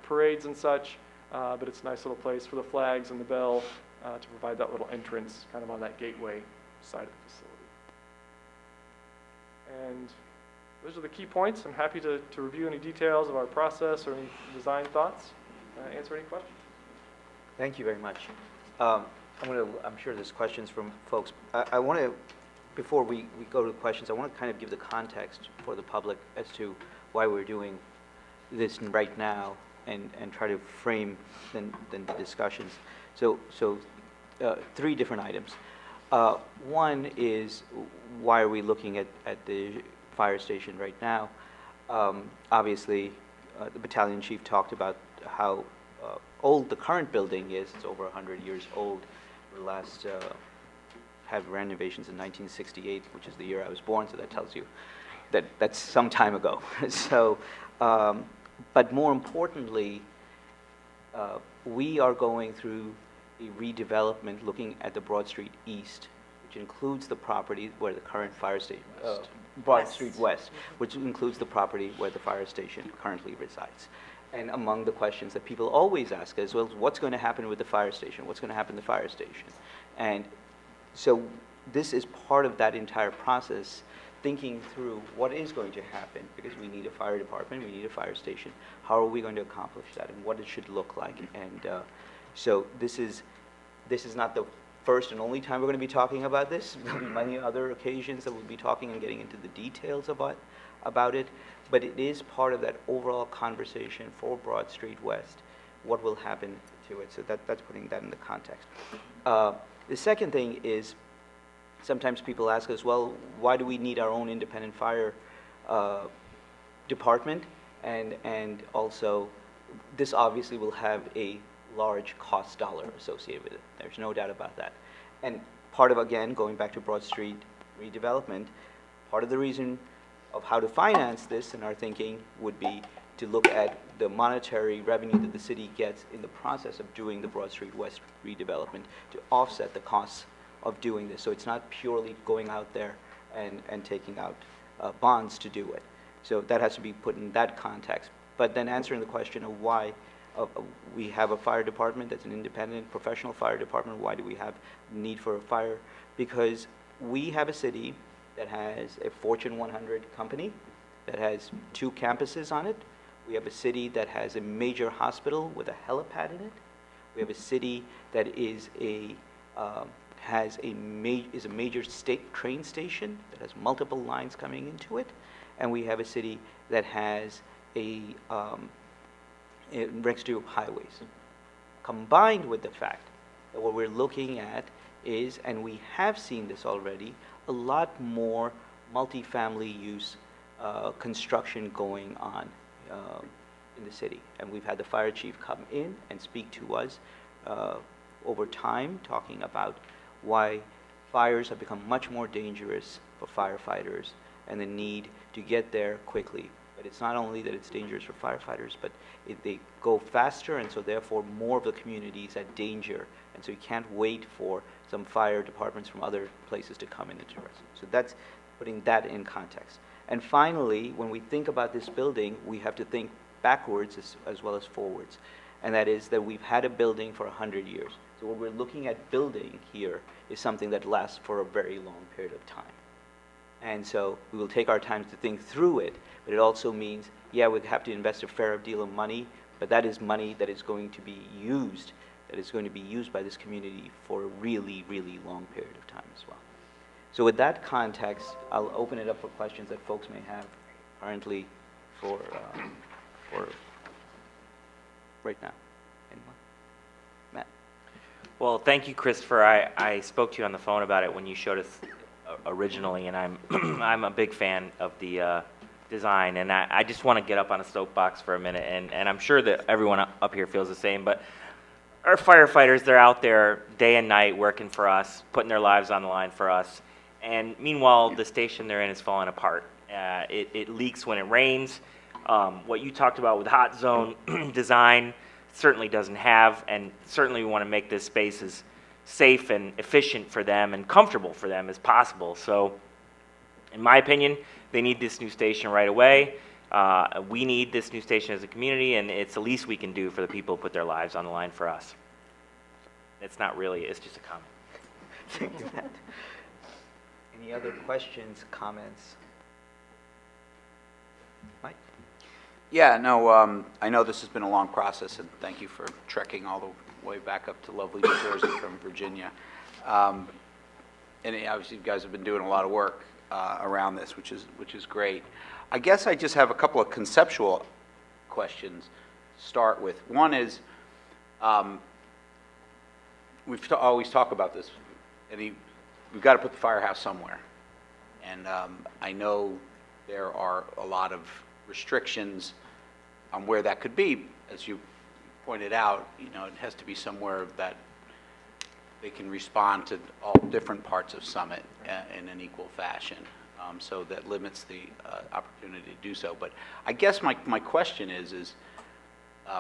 parades and such. But it's a nice little place for the flags and the bell to provide that little entrance kind of on that gateway side of the facility. And those are the key points. I'm happy to review any details of our process or any design thoughts, answer any questions. Thank you very much. I'm sure there's questions from folks. I want to, before we go to the questions, I want to kind of give the context for the public as to why we're doing this right now and try to frame then the discussions. So three different items. One is, why are we looking at the fire station right now? Obviously, the battalion chief talked about how old the current building is. It's over 100 years old. We last had renovations in 1968, which is the year I was born, so that tells you that that's some time ago. So, but more importantly, we are going through a redevelopment looking at the Broad Street East, which includes the property where the current fire station, Broad Street West, which includes the property where the fire station currently resides. And among the questions that people always ask is, well, what's going to happen with the fire station? What's going to happen to the fire station? And so this is part of that entire process thinking through what is going to happen, because we need a fire department, we need a fire station. How are we going to accomplish that, and what it should look like? And so this is not the first and only time we're going to be talking about this. There'll be many other occasions that we'll be talking and getting into the details about it, but it is part of that overall conversation for Broad Street West, what will happen to it. So that's putting that in the context. The second thing is, sometimes people ask us, well, why do we need our own independent fire department? And also, this obviously will have a large cost dollar associated with it. There's no doubt about that. And part of, again, going back to Broad Street redevelopment, part of the reason of how to finance this in our thinking would be to look at the monetary revenue that the city gets in the process of doing the Broad Street West redevelopment to offset the costs of doing this. So it's not purely going out there and taking out bonds to do it. So that has to be put in that context. But then answering the question of why we have a fire department that's an independent professional fire department, why do we have need for a fire? Because we have a city that has a Fortune 100 company that has 2 campuses on it. We have a city that has a major hospital with a helipad in it. We have a city that is a major state train station that has multiple lines coming into it, and we have a city that has it ranks to highways. Combined with the fact that what we're looking at is, and we have seen this already, a lot more multifamily use construction going on in the city. And we've had the fire chief come in and speak to us over time, talking about why fires have become much more dangerous for firefighters and the need to get there quickly. But it's not only that it's dangerous for firefighters, but they go faster, and so therefore more of the community is at danger. And so you can't wait for some fire departments from other places to come in and address it. So that's putting that in context. And finally, when we think about this building, we have to think backwards as well as forwards. And that is that we've had a building for 100 years. So what we're looking at building here is something that lasts for a very long period of time. And so we will take our time to think through it, but it also means, yeah, we have to invest a fair deal of money, but that is money that is going to be used, by this community for a really, really long period of time as well. So with that context, I'll open it up for questions that folks may have currently for right now. Anyone? Matt? Well, thank you, Christopher. I spoke to you on the phone about it when you showed us originally, and I'm I'm a big fan of the design, and I just want to get up on a soapbox for a minute, and I'm sure that everyone up here feels the same, but our firefighters, they're out there day and night working for us, putting their lives on the line for us, and meanwhile, the station they're in is falling apart. It leaks when it rains. What you talked about with hot zone design certainly doesn't have, and certainly we want to make this space as safe and efficient for them and comfortable for them as possible. So, in my opinion, they need this new station right away. We need this new station as a community, and it's the least we can do for the people who put their lives on the line for us. It's not really, it's just a comment. Thank you, Matt. Any other questions, comments? Mike? Yeah, no, I know this has been a long process, and thank you for trekking all the way back up to lovely New Jersey from Virginia. And obviously, you guys have been doing a lot of work around this, which is great. I guess I just have a couple of conceptual questions to start with. One is, we've always talked about this, and we've got to put the firehouse somewhere. And I know there are a lot of restrictions on where that could be. As you pointed out, you know, it has to be somewhere that they can respond to all different parts of Summit in an equal fashion. So that limits the opportunity to do so. But I guess my question is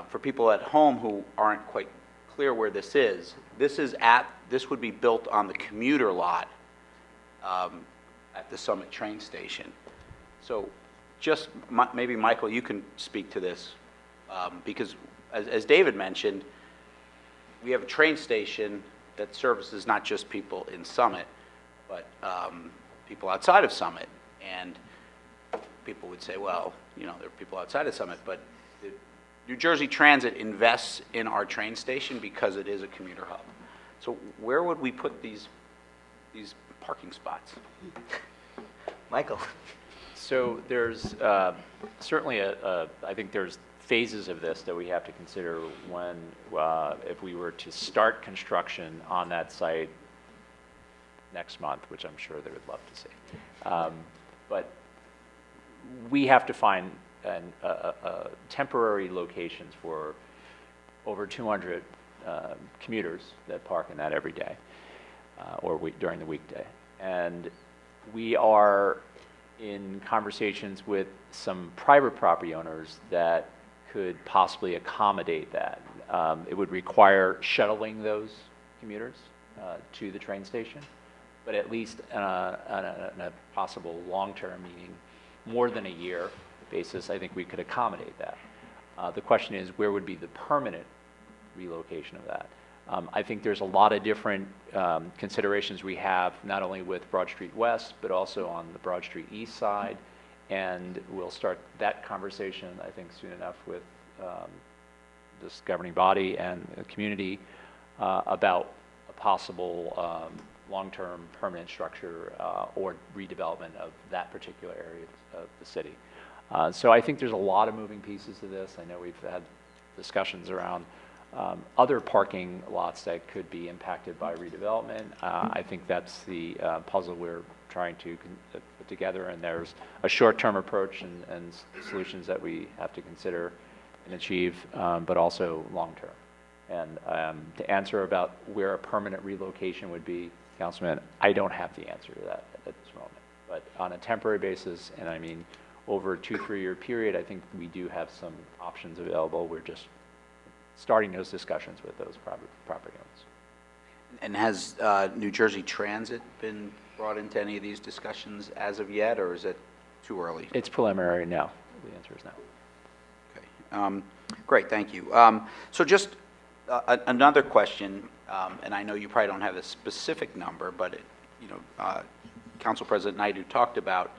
for people at home who aren't quite clear where this would be built on the commuter lot at the Summit train station. So just maybe, Michael, you can speak to this, because as David mentioned, we have a train station that services not just people in Summit, but people outside of Summit. And people would say, well, you know, there are people outside of Summit, but the New Jersey Transit invests in our train station because it is a commuter hub. So where would we put these parking spots? Michael? So there's certainly I think there's phases of this that we have to consider when, if we were to start construction on that site next month, which I'm sure they would love to see. But we have to find temporary locations for over 200 commuters that park in that every day or during the weekday. And we are in conversations with some private property owners that could possibly accommodate that. It would require shuttling those commuters to the train station, but at least on a possible long-term, meaning more than a year basis, I think we could accommodate that. The question is, where would be the permanent relocation of that? I think there's a lot of different considerations we have, not only with Broad Street West, but also on the Broad Street East side. And we'll start that conversation, I think, soon enough with this governing body and the community about a possible long-term permanent structure or redevelopment of that particular area of the city. So I think there's a lot of moving pieces to this. I know we've had discussions around other parking lots that could be impacted by redevelopment. I think that's the puzzle we're trying to put together, and there's a short-term approach and solutions that we have to consider and achieve, but also long-term. And to answer about where a permanent relocation would be, Councilman, I don't have the answer to that at this moment. But on a temporary basis, and I mean over a 2-3 year period, I think we do have some options available. We're just starting those discussions with those property owners. And has New Jersey Transit been brought into any of these discussions as of yet, or is it too early? It's preliminary now. The answer is no. Okay. Great, thank you. So just another question, and I know you probably don't have a specific number, but Council President Naidu talked about,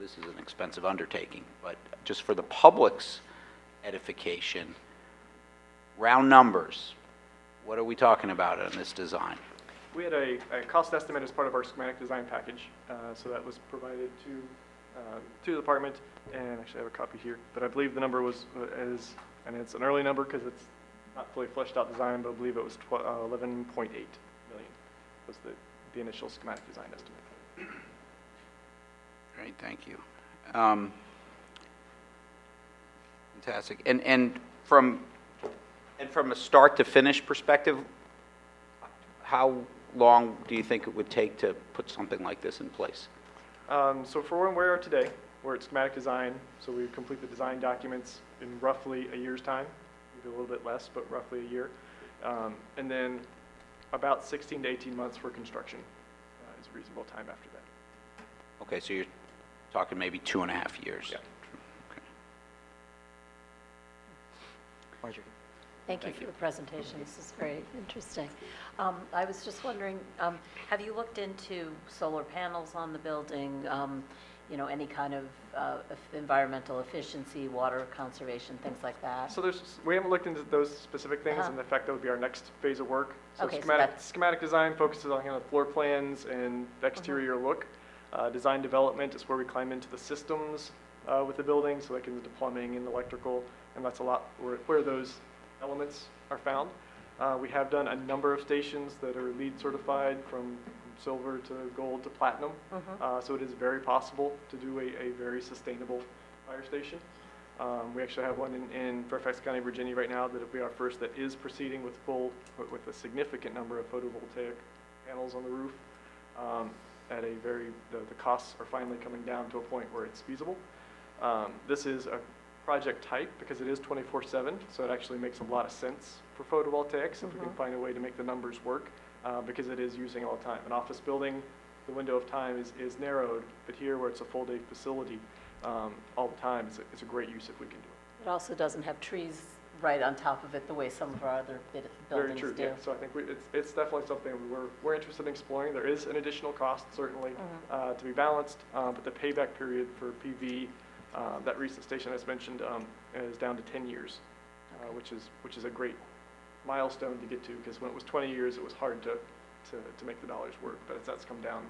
this is an expensive undertaking, but just for the public's edification, round numbers, what are we talking about in this design? We had a cost estimate as part of our schematic design package, so that was provided to the department, and actually I have a copy here, but I believe the number was, and it's an early number because it's not fully fleshed out design, but I believe it was 11.8 million was the initial schematic design estimate. Great, thank you. Fantastic. And from a start to finish perspective, how long do you think it would take to put something like this in place? So for where we are today, we're at schematic design, so we complete the design documents in roughly a year's time, maybe a little bit less, but roughly a year. And then about 16 to 18 months for construction is a reasonable time after that. Okay, so you're talking maybe 2.5 years. Yeah. Okay. Marjorie? Thank you for the presentation. This is very interesting. I was just wondering, have you looked into solar panels on the building, any kind of environmental efficiency, water conservation, things like that? So we haven't looked into those specific things, and in fact, that would be our next phase of work. So Okay, so schematic design focuses on kind of floor plans and the exterior look. Design development is where we climb into the systems with the building, so like into the plumbing and electrical, and that's a lot where those elements are found. We have done a number of stations that are LEED certified from silver to gold to platinum. So it is very possible to do a very sustainable fire station. We actually have one in Fairfax County, Virginia right now that will be our first that is proceeding with a significant number of photovoltaic panels on the roof. The costs are finally coming down to a point where it's feasible. This is a project type because it is 24/7, so it actually makes a lot of sense for photovoltaics if we can find a way to make the numbers work, because it is using all the time. An office building, the window of time is narrowed, but here where it's a full day facility all the time, it's a great use if we can do it. It also doesn't have trees right on top of it the way some of our other Very buildings true, do. yeah. So I think it's definitely something we're interested in exploring. There is an additional cost, certainly, to be balanced, but the payback period for PV, that recent station I just mentioned, is down to 10 years, which is a great milestone to get to, because when it was 20 years, it was hard to make the dollars work, but as that's come down,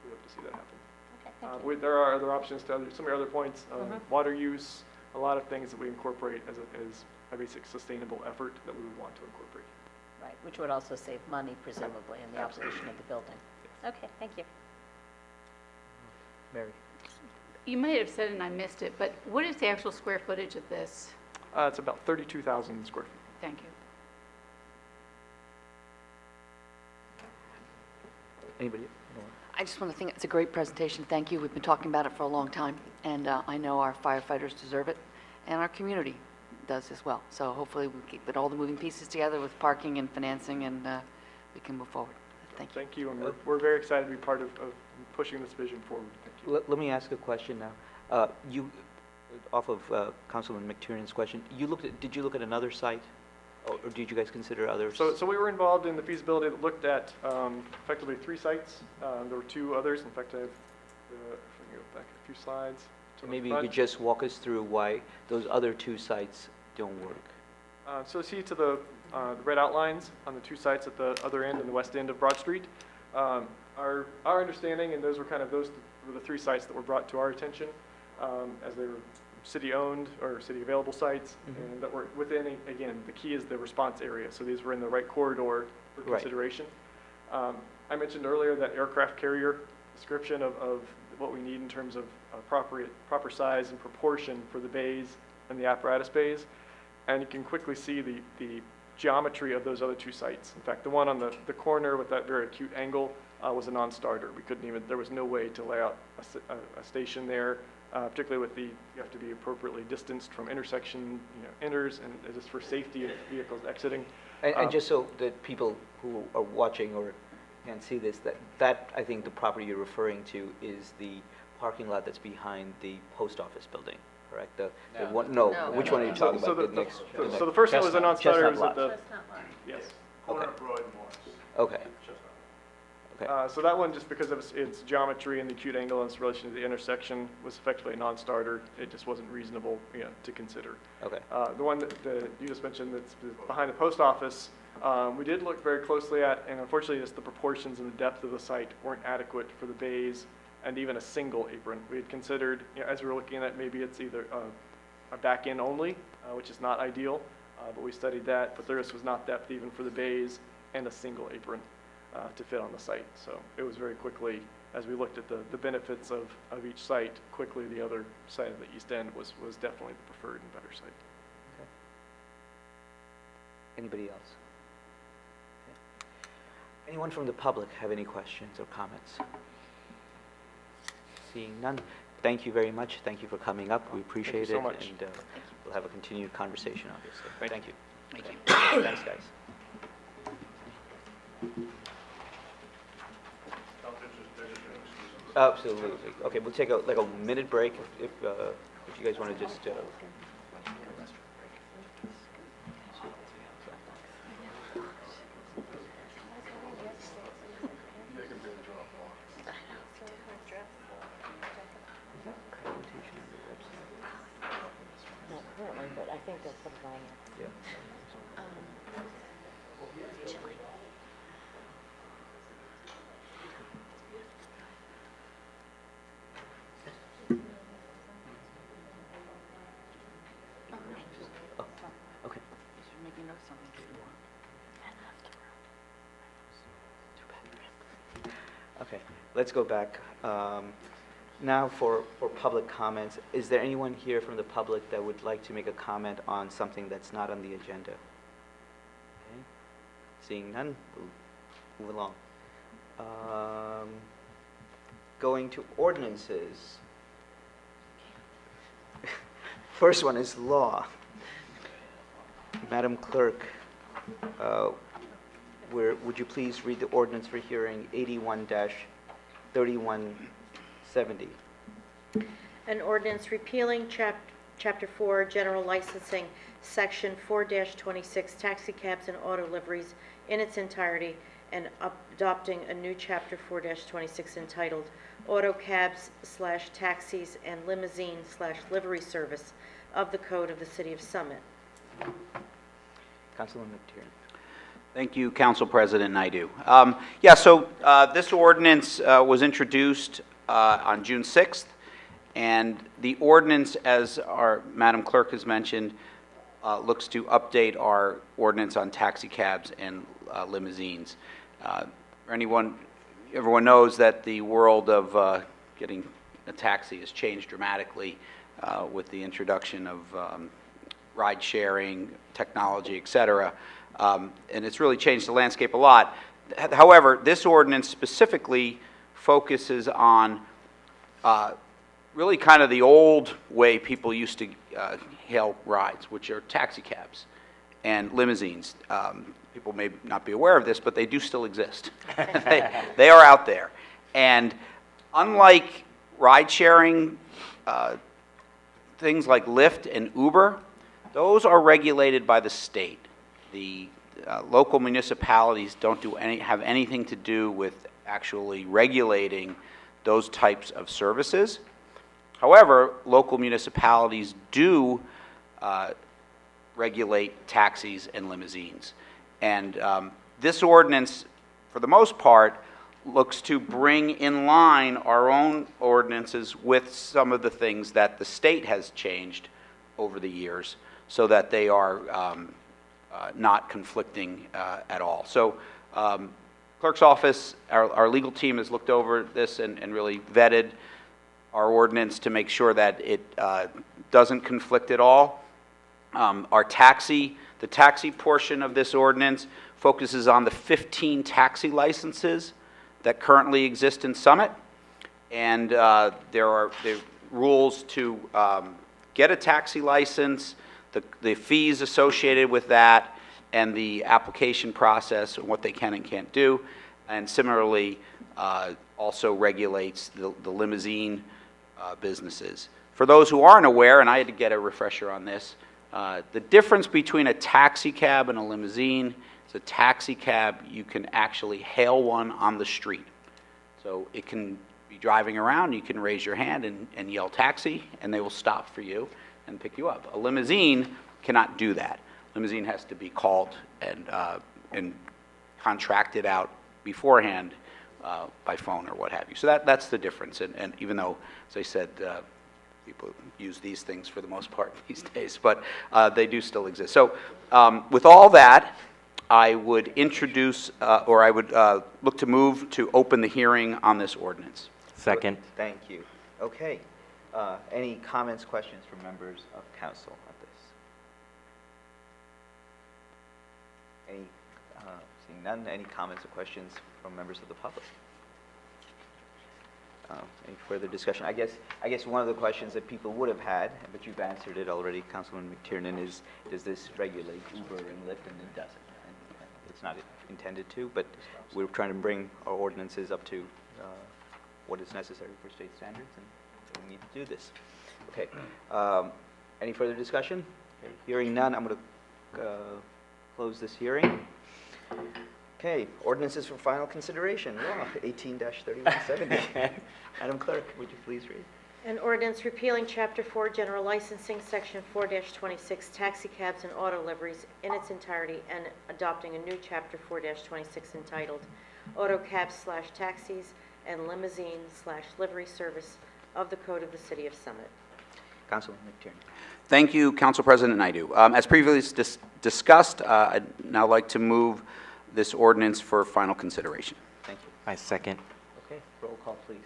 we hope to see that happen. Okay, thank you. There are other options to some of your other points, water use, a lot of things that we incorporate as a basic sustainable effort that we would want to incorporate. Right, which would also save money presumably in the operation of the building. Okay, thank you. Mary? You might have said it and I missed it, but what is the actual square footage of this? It's about 32,000 square feet. Thank you. Anybody? I just want to think it's a great presentation. Thank you. We've been talking about it for a long time, and I know our firefighters deserve it, and our community does as well. So hopefully we put all the moving pieces together with parking and financing, and we can move forward. Thank you. Thank you, and we're very excited to be part of pushing this vision forward. Thank you. Let me ask a question now. Off of Councilman McTiernan's question, did you look at another site? Or did you guys consider others? So we were involved in the feasibility that looked at effectively 3 sites. There were 2 others. In fact, I have, if I can go back a few slides. to the Maybe you front. could just walk us through why those other 2 sites don't work. So see to the red outlines on the 2 sites at the other end and the west end of Broad Street. Our understanding, and those were the 3 sites that were brought to our attention as they were city-owned or city-available sites, and that were within, again, the key is the response area. So these were in the right corridor for Right. consideration. I mentioned earlier that aircraft carrier description of what we need in terms of proper size and proportion for the bays and the apparatus bays. And you can quickly see the geometry of those other 2 sites. In fact, the one on the corner with that very acute angle was a non-starter. There was no way to lay out a station there, particularly with you have to be appropriately distanced from intersection, enters, and just for safety of vehicles exiting. And just so that people who are watching or can't see this, that I think the property you're referring to is the parking lot that's behind the post office building, correct? No. Which one are you talking So about? the first one was a non-starter. It was at the, yes. Corner of Broad and Morris. Okay. So that one, just because of its geometry and the acute angle and its relation to the intersection, was effectively a non-starter. It just wasn't reasonable, to consider. Okay. The one that you just mentioned that's behind the post office, we did look very closely at, and unfortunately, just the proportions and the depth of the site weren't adequate for the bays and even a single apron. We had considered, as we were looking at, maybe it's either a back end only, which is not ideal, but we studied that, but there just was not depth even for the bays and a single apron to fit on the site. So it was very quickly, as we looked at the benefits of each site, quickly the other side of the east end was definitely the preferred and better site. Okay. Anybody else? Okay. Anyone from the public have any questions or comments? Seeing none, thank you very much. Thank you for coming up. We appreciate it. so much. And we'll have a continued conversation, obviously. Thank you. Thank you. Thanks, guys. Absolutely. Okay, we'll take like a minute break if you guys want to just. But I think they'll put it on Yeah. Okay. Making notes on it. Okay, let's go back. Now for public comments. Is there anyone here from the public that would like to make a comment on something that's not on the agenda? Okay. Seeing none, we'll move along. Going to ordinances. First one is law. Madam Clerk, would you please read the ordinance for hearing 81-3170? An ordinance repealing Chapter 4, General Licensing, Section 4-26, Taxi Cabs and Auto Liveries in its entirety, and adopting a new Chapter 4-26 entitled Auto Cabs/Taxis and Limousine/Livery Service of the Code of the City of Summit. Councilman McTiernan. Thank you, Council President Naidoo. Yeah, so this ordinance was introduced on June 6th, and the ordinance, as our Madam Clerk has mentioned, looks to update our ordinance on taxi cabs and limousines. Everyone knows that the world of getting a taxi has changed dramatically with the introduction of ride-sharing, technology, et cetera. And it's really changed the landscape a lot. However, this ordinance specifically focuses on really kind of the old way people used to hail rides, which are taxi cabs and limousines. People may not be aware of this, but they do still exist. They are out there. And unlike ride-sharing, things like Lyft and Uber, those are regulated by the state. The local municipalities don't have anything to do with actually regulating those types of services. However, local municipalities do regulate taxis and limousines. And this ordinance, for the most part, looks to bring in line our own ordinances with some of the things that the state has changed over the years so that they are not conflicting at all. So Clerk's office, our legal team has looked over this and really vetted our ordinance to make sure that it doesn't conflict at all. The taxi portion of this ordinance focuses on the 15 taxi licenses that currently exist in Summit. And there are rules to get a taxi license, the fees associated with that, and the application process and what they can and can't do. And similarly, also regulates the limousine businesses. For those who aren't aware, and I had to get a refresher on this, the difference between a taxi cab and a limousine is a taxi cab, you can actually hail one on the street. So it can be driving around, you can raise your hand and yell taxi, and they will stop for you and pick you up. A limousine cannot do that. Limousine has to be called and contracted out beforehand by phone or what have you. So that's the difference. And even though, as I said, people use these things for the most part these days, but they do still exist. So with all that, I would introduce, or I would look to move to open the hearing on this ordinance. Second. Thank you. Okay. Any comments, questions from members of council on this? Seeing none, any comments or questions from members of the public? Any further discussion? I guess one of the questions that people would have had, but you've answered it already, Councilman McTiernan, is does this regulate Uber and Lyft? And it doesn't. And it's not intended to, but we're trying to bring our ordinances up to what is necessary for state standards, and we need to do this. Okay. Any further discussion? Okay. Hearing none, I'm going to close this hearing. Okay, ordinances for final consideration. Law 18-3170. Madam Clerk, would you please read? An ordinance repealing Chapter 4, General Licensing, Section 4-26, Taxi Cabs and Auto Liveries in its entirety, and adopting a new Chapter 4-26 entitled Auto Cabs/Taxis and Limousine/Livery Service of the Code of the City of Summit. Councilman McTiernan. Thank you, Council President Naidoo. As previously discussed, I'd now like to move this ordinance for final consideration. Thank you. I second. Okay, roll call, please.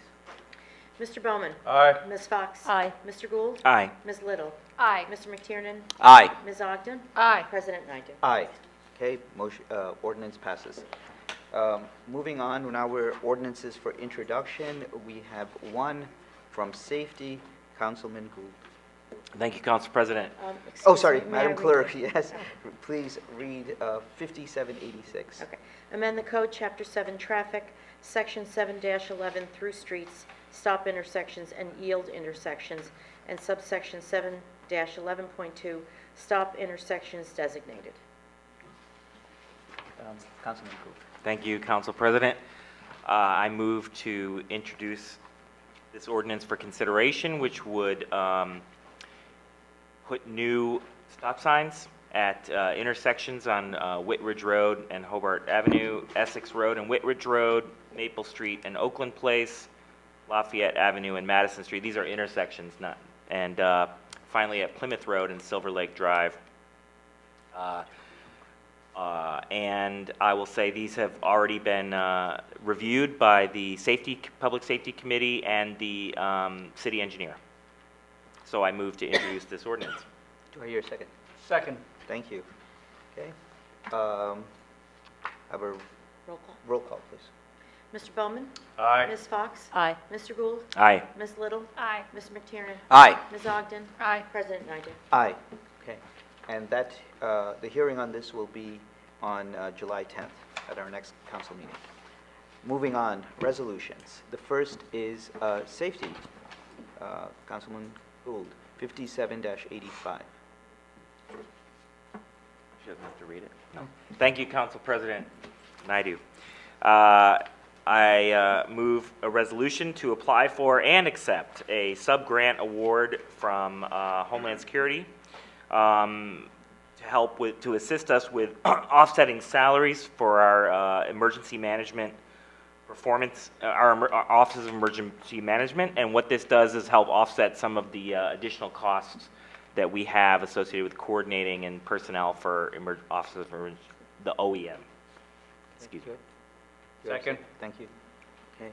Mr. Bowman? Aye. Ms. Fox? Aye. Mr. Gould? Aye. Ms. Little? Aye. Mr. McTiernan? Aye. Ms. Ogden? Aye. President Naidoo. Aye. Okay, motion, ordinance passes. Moving on, now we're ordinances for introduction. We have one from Safety, Councilman Gould. Thank you, Council President. Oh, Excuse sorry, me, may I Madam read Clerk, this? yes. Please read 5786. Okay. Amend the code, Chapter 7, Traffic, Section 7-11, through streets, stop intersections, and yield intersections, and subsection 11.2, stop intersections designated. Councilman Gould. Thank you, Council President. I move to introduce this ordinance for consideration, which would put new stop signs at intersections on Whitridge Road and Hobart Avenue, Essex Road and Whitridge Road, Maple Street and Oakland Place, Lafayette Avenue and Madison Street. These are intersections, not, and finally at Plymouth Road and Silver Lake Drive. And I will say these have already been reviewed by the Public Safety Committee and the city engineer. So I move to introduce this ordinance. Do I hear a second? Second. Thank you. Okay. Have a Roll call. roll call, please. Mr. Bowman? Aye. Ms. Fox? Aye. Mr. Gould? Aye. Ms. Little? Aye. Mr. McTiernan? Aye. Ms. Ogden? Aye. President Naidoo. Aye. Okay. And that, the hearing on this will be on July 10th at our next council meeting. Moving on, resolutions. The first is safety. Councilman Gould, 57-85. She doesn't have to read it. No. Thank you, Council President Naidoo. I move a resolution to apply for and accept a sub-grant award from Homeland Security to assist us with offsetting salaries for our emergency management performance, our Office of Emergency Management. And what this does is help offset some of the additional costs that we have associated with coordinating and personnel for Office of the OEM. Excuse me. Second. Thank you. Okay.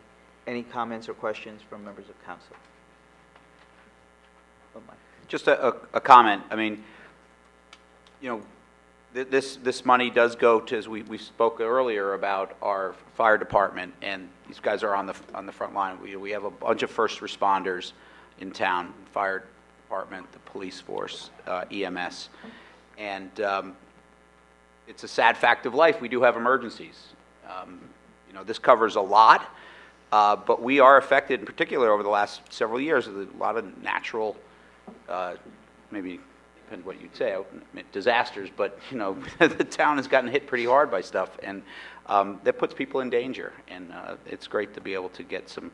Any comments or questions from members of council? Oh, Mike. Just a comment. I mean, you know, this money does go to, as we spoke earlier about our fire department, and these guys are on the front line. We have a bunch of first responders in town, fire department, the police force, EMS, and it's a sad fact of life. We do have emergencies. You know, this covers a lot, but we are affected, in particular over the last several years, with a lot of natural, maybe depends what you'd say, disasters, but, you know, the town has gotten hit pretty hard by stuff, and that puts people in danger, and it's great to be able to get some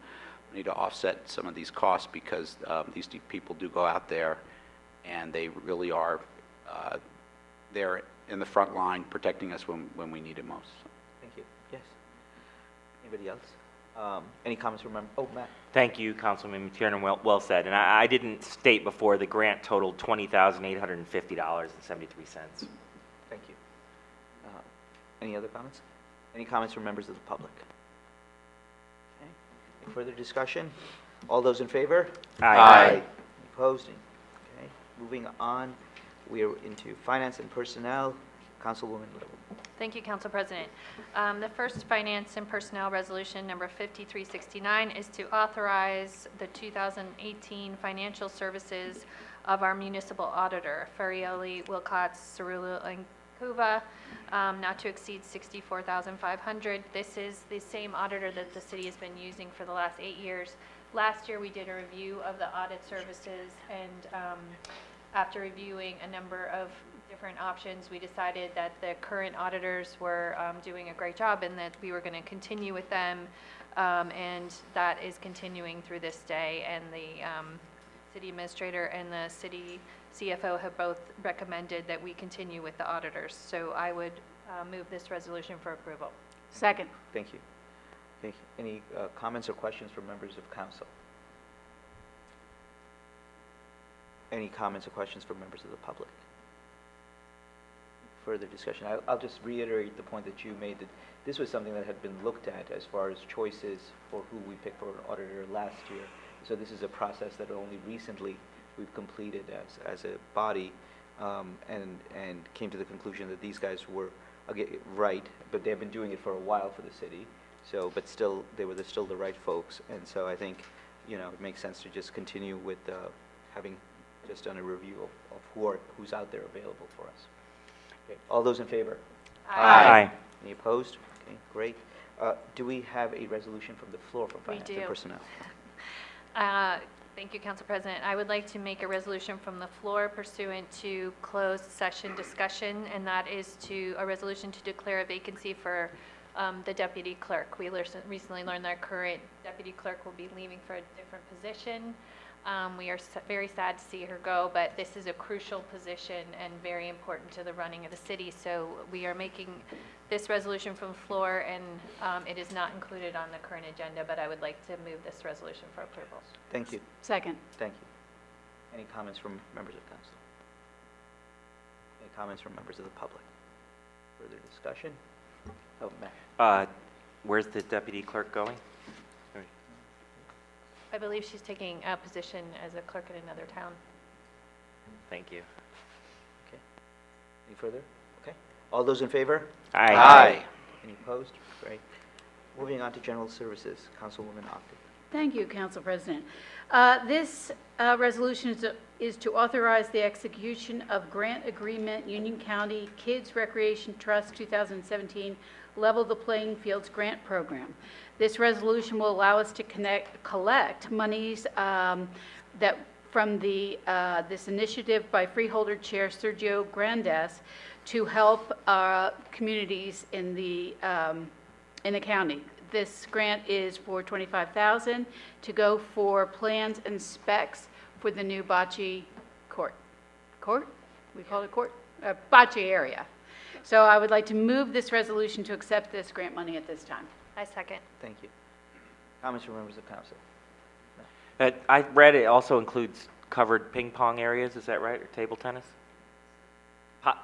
money to offset some of these costs, because these people do go out there, and they really are there in the front line protecting us when we need it most. Thank you. Yes. Anybody else? Any comments from members? Oh, Matt. Thank you, Councilman McTiernan. Well said. And I didn't state before, the grant totaled $20,850.73. Thank you. Any other comments? Any comments from members of the public? Okay. Any further discussion? All those in favor? Aye. Opposed? Okay. Moving on, we are into finance and personnel. Councilwoman Little. Thank you, Council President. The first Finance and Personnel Resolution, number 5369, is to authorize the 2018 financial services of our municipal auditor, Farioli, Wilcox, Cerullo, and Cuva, not to exceed $64,500. This is the same auditor that the city has been using for the last 8 years. Last year, we did a review of the audit services, and after reviewing a number of different options, we decided that the current auditors were doing a great job, and that we were going to continue with them, and that is continuing through this day. And the city administrator and the city CFO have both recommended that we continue with the auditors. So I would move this resolution for approval. Second. Thank you. Okay. Any comments or questions from members of council? Any comments or questions from members of the public? Further discussion. I'll just reiterate the point that you made, that this was something that had been looked at as far as choices for who we picked for an auditor last year. So this is a process that only recently we've completed as a body, and came to the conclusion that these guys were right, but they've been doing it for a while for the city. So, but still, they were still the right folks, and so I think, you know, it makes sense to just continue with having just done a review of who's out there available for us. Okay. All those in favor? Aye. Any opposed? Okay, great. Do we have a resolution from the floor from We Finance and do. Personnel? Thank you, Council President. I would like to make a resolution from the floor pursuant to closed session discussion, and that is a resolution to declare a vacancy for the deputy clerk. We recently learned that our current deputy clerk will be leaving for a different position. We are very sad to see her go, but this is a crucial position and very important to the running of the city. So we are making this resolution from the floor, and it is not included on the current agenda, but I would like to move this resolution for approval. Thank you. Second. Thank you. Any comments from members of council? Any comments from members of the public? Further discussion? Oh, Matt. Where's the deputy clerk going? I believe she's taking a position as a clerk in another town. Thank you. Okay. Any further? Okay. All those in favor? Aye. Aye. Any opposed? Great. Moving on to general services, Councilwoman Octa. Thank you, Council President. This resolution is to authorize the execution of grant agreement Union County Kids Recreation Trust 2017 Level the Playing Fields Grant Program. This resolution will allow us to collect monies that from this initiative by Freeholder Chair Sergio Grandes to help communities in the county. This grant is for $25,000 to go for plans and specs for the new bocce court. Court? We call it court? Bocce area. So I would like to move this resolution to accept this grant money at this time. I second. Thank you. Comments from members of council? I read it also includes covered ping pong areas, is that right, or table tennis?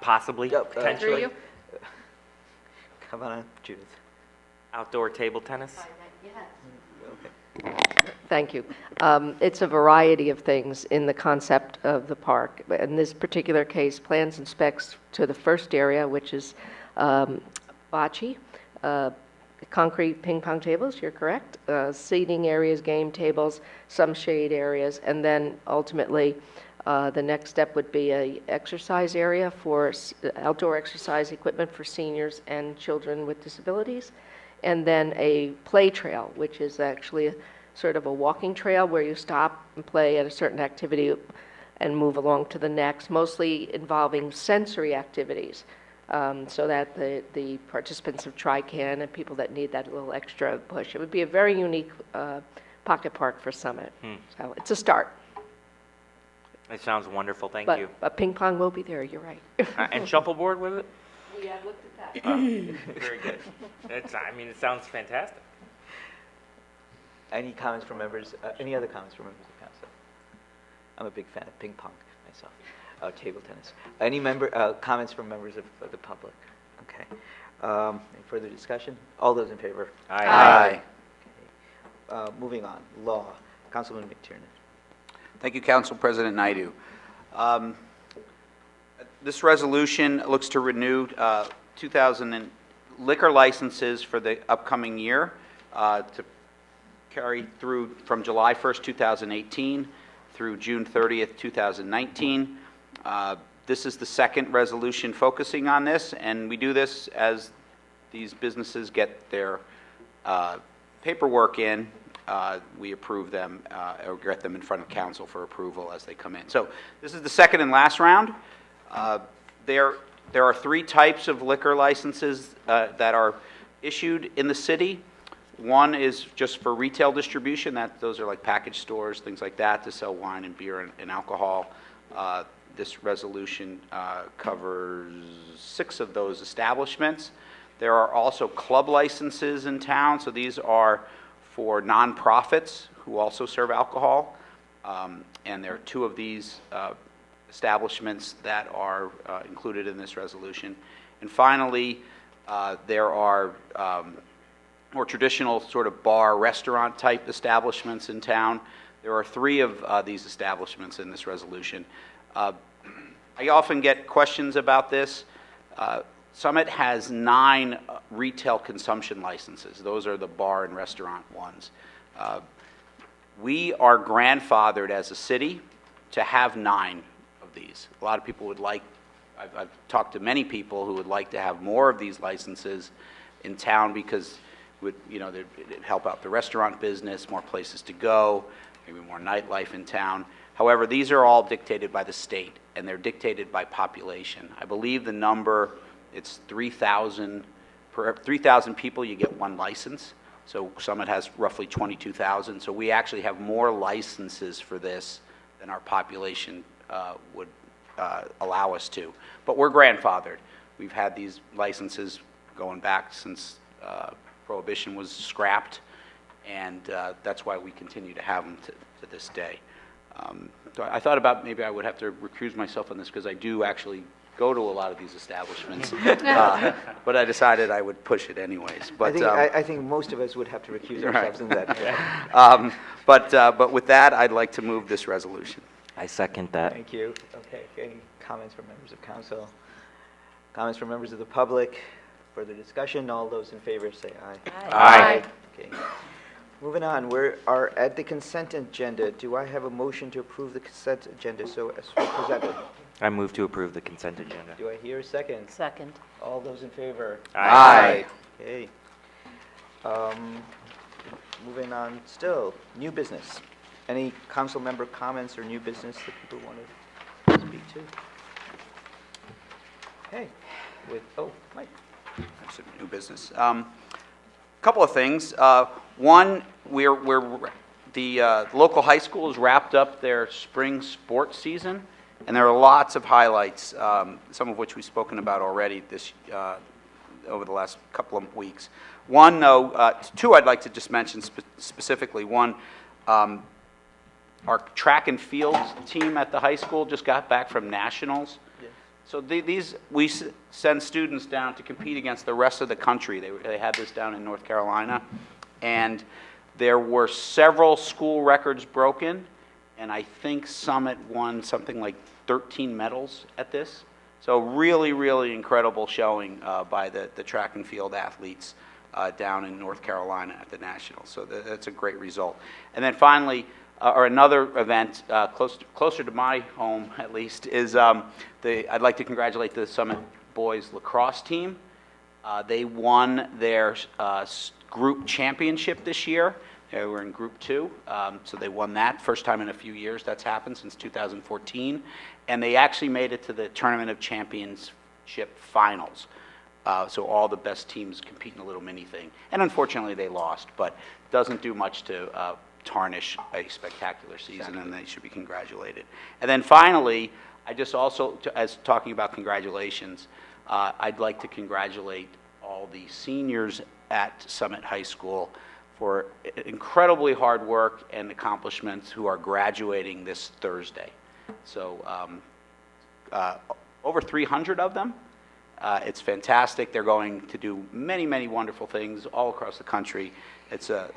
Possibly, Yep, potentially. Through you. Come on, Judith. Outdoor table tennis? Thank you. It's a variety of things in the concept of the park. In this particular case, plans and specs to the first area, which is bocce, concrete ping pong tables, you're correct, seating areas, game tables, some shade areas, and then ultimately the next step would be a exercise area for outdoor exercise equipment for seniors and children with disabilities, and then a play trail, which is actually sort of a walking trail where you stop and play at a certain activity and move along to the next, mostly involving sensory activities, so that the participants of TRICAN and people that need that little extra push. It would be a very unique pocket park for Summit. So it's a start. It sounds wonderful, thank you. But ping pong will be there, you're right. And shuffleboard with it? We have looked at that. Very good. I mean, it sounds fantastic. Any comments from members, any other comments from members of council? I'm a big fan of ping pong myself, table tennis. Any comments from members of the public? Okay. Any further discussion? All those in favor? Aye. Okay. Moving on, law. Councilman McTiernan. Thank you, Council President Naidu. This resolution looks to renew 2000 liquor licenses for the upcoming year to carry through from July 1st, 2018 through June 30th, 2019. This is the second resolution focusing on this, and we do this as these businesses get their paperwork in. We approve them or get them in front of council for approval as they come in. So this is the second and last round. There are three types of liquor licenses that are issued in the city. One is just for retail distribution. Those are like package stores, things like that, to sell wine and beer and alcohol. This resolution covers 6 of those establishments. There are also club licenses in town, so these are for nonprofits who also serve alcohol. And there are 2 of these establishments that are included in this resolution. And finally, there are more traditional sort of bar, restaurant type establishments in town. There are 3 of these establishments in this resolution. I often get questions about this. Summit has 9 retail consumption licenses. Those are the bar and restaurant ones. We are grandfathered as a city to have 9 of these. A lot of people would like, I've talked to many people who would like to have more of these licenses in town because it'd help out the restaurant business, more places to go, maybe more nightlife in town. However, these are all dictated by the state, and they're dictated by population. I believe the number, it's 3,000, per 3,000 people, you get one license. So Summit has roughly 22,000, so we actually have more licenses for this than our population would allow us to. But we're grandfathered. We've had these licenses going back since Prohibition was scrapped, and that's why we continue to have them to this day. So I thought about maybe I would have to recuse myself on this because I do actually go to a lot of these establishments, but I decided I would push it anyways. But I think most of us would have to recuse ourselves in that. but with that, I'd like to move this resolution. I second that. Thank you. Okay, any comments from members of council? Comments from members of the public? Further discussion? All those in favor say aye. Aye. Okay. Moving on, we are at the consent agenda. Do I have a motion to approve the consent agenda so as presented? I move to approve the consent agenda. Do I hear a second? Second. All those in favor? Aye. Okay. Moving on still, new business. Any council member comments or new business that people want to speak to? Okay, Mike. That's some new business. Couple of things. One, the local high school has wrapped up their spring sports season, and there are lots of highlights, some of which we've spoken about already over the last couple of weeks. One, though, two I'd like to just mention specifically. One, our track and field team at the high school just got back from nationals. So we send students down to compete against the rest of the country. They had this down in North Carolina, and there were several school records broken, and I think Summit won something like 13 medals at this. So really, really incredible showing by the track and field athletes down in North Carolina at the Nationals. So that's a great result. And then finally, or another event closer to my home, at least, is I'd like to congratulate the Summit boys lacrosse team. They won their group championship this year. They were in Group 2, so they won that. First time in a few years that's happened, since 2014. And they actually made it to the Tournament of Championship finals. So all the best teams compete in a little mini thing. And unfortunately, they lost, but doesn't do much to tarnish a spectacular season, and they should be congratulated. And then finally, I just also, as talking about congratulations, I'd like to congratulate all the seniors at Summit High School for incredibly hard work and accomplishments who are graduating this Thursday. So over 300 of them. It's fantastic. They're going to do many, many wonderful things all across the country. It's a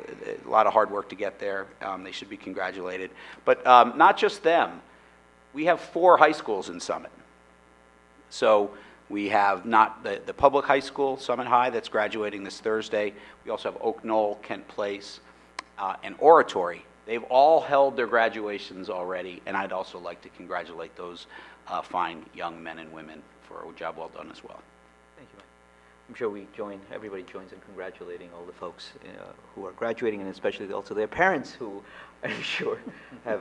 lot of hard work to get there. They should be congratulated. But not just them. We have 4 high schools in Summit. So we have not the public high school, Summit High, that's graduating this Thursday. We also have Oak Knoll, Kent Place, and Oratory. They've all held their graduations already, and I'd also like to congratulate those fine young men and women for a job well done as well. Thank you, Mike. I'm sure everybody joins in congratulating all the folks who are graduating, and especially also their parents, who I'm sure are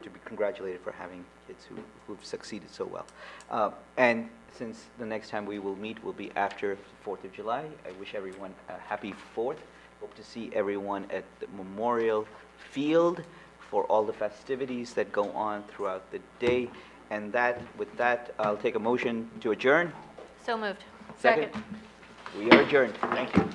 to be congratulated for having kids who've succeeded so well. And since the next time we will meet will be after 4th of July, I wish everyone a happy 4th. Hope to see everyone at the Memorial Field for all the festivities that go on throughout the day. And with that, I'll take a motion to adjourn. So moved. Second. We are adjourned. Thank you.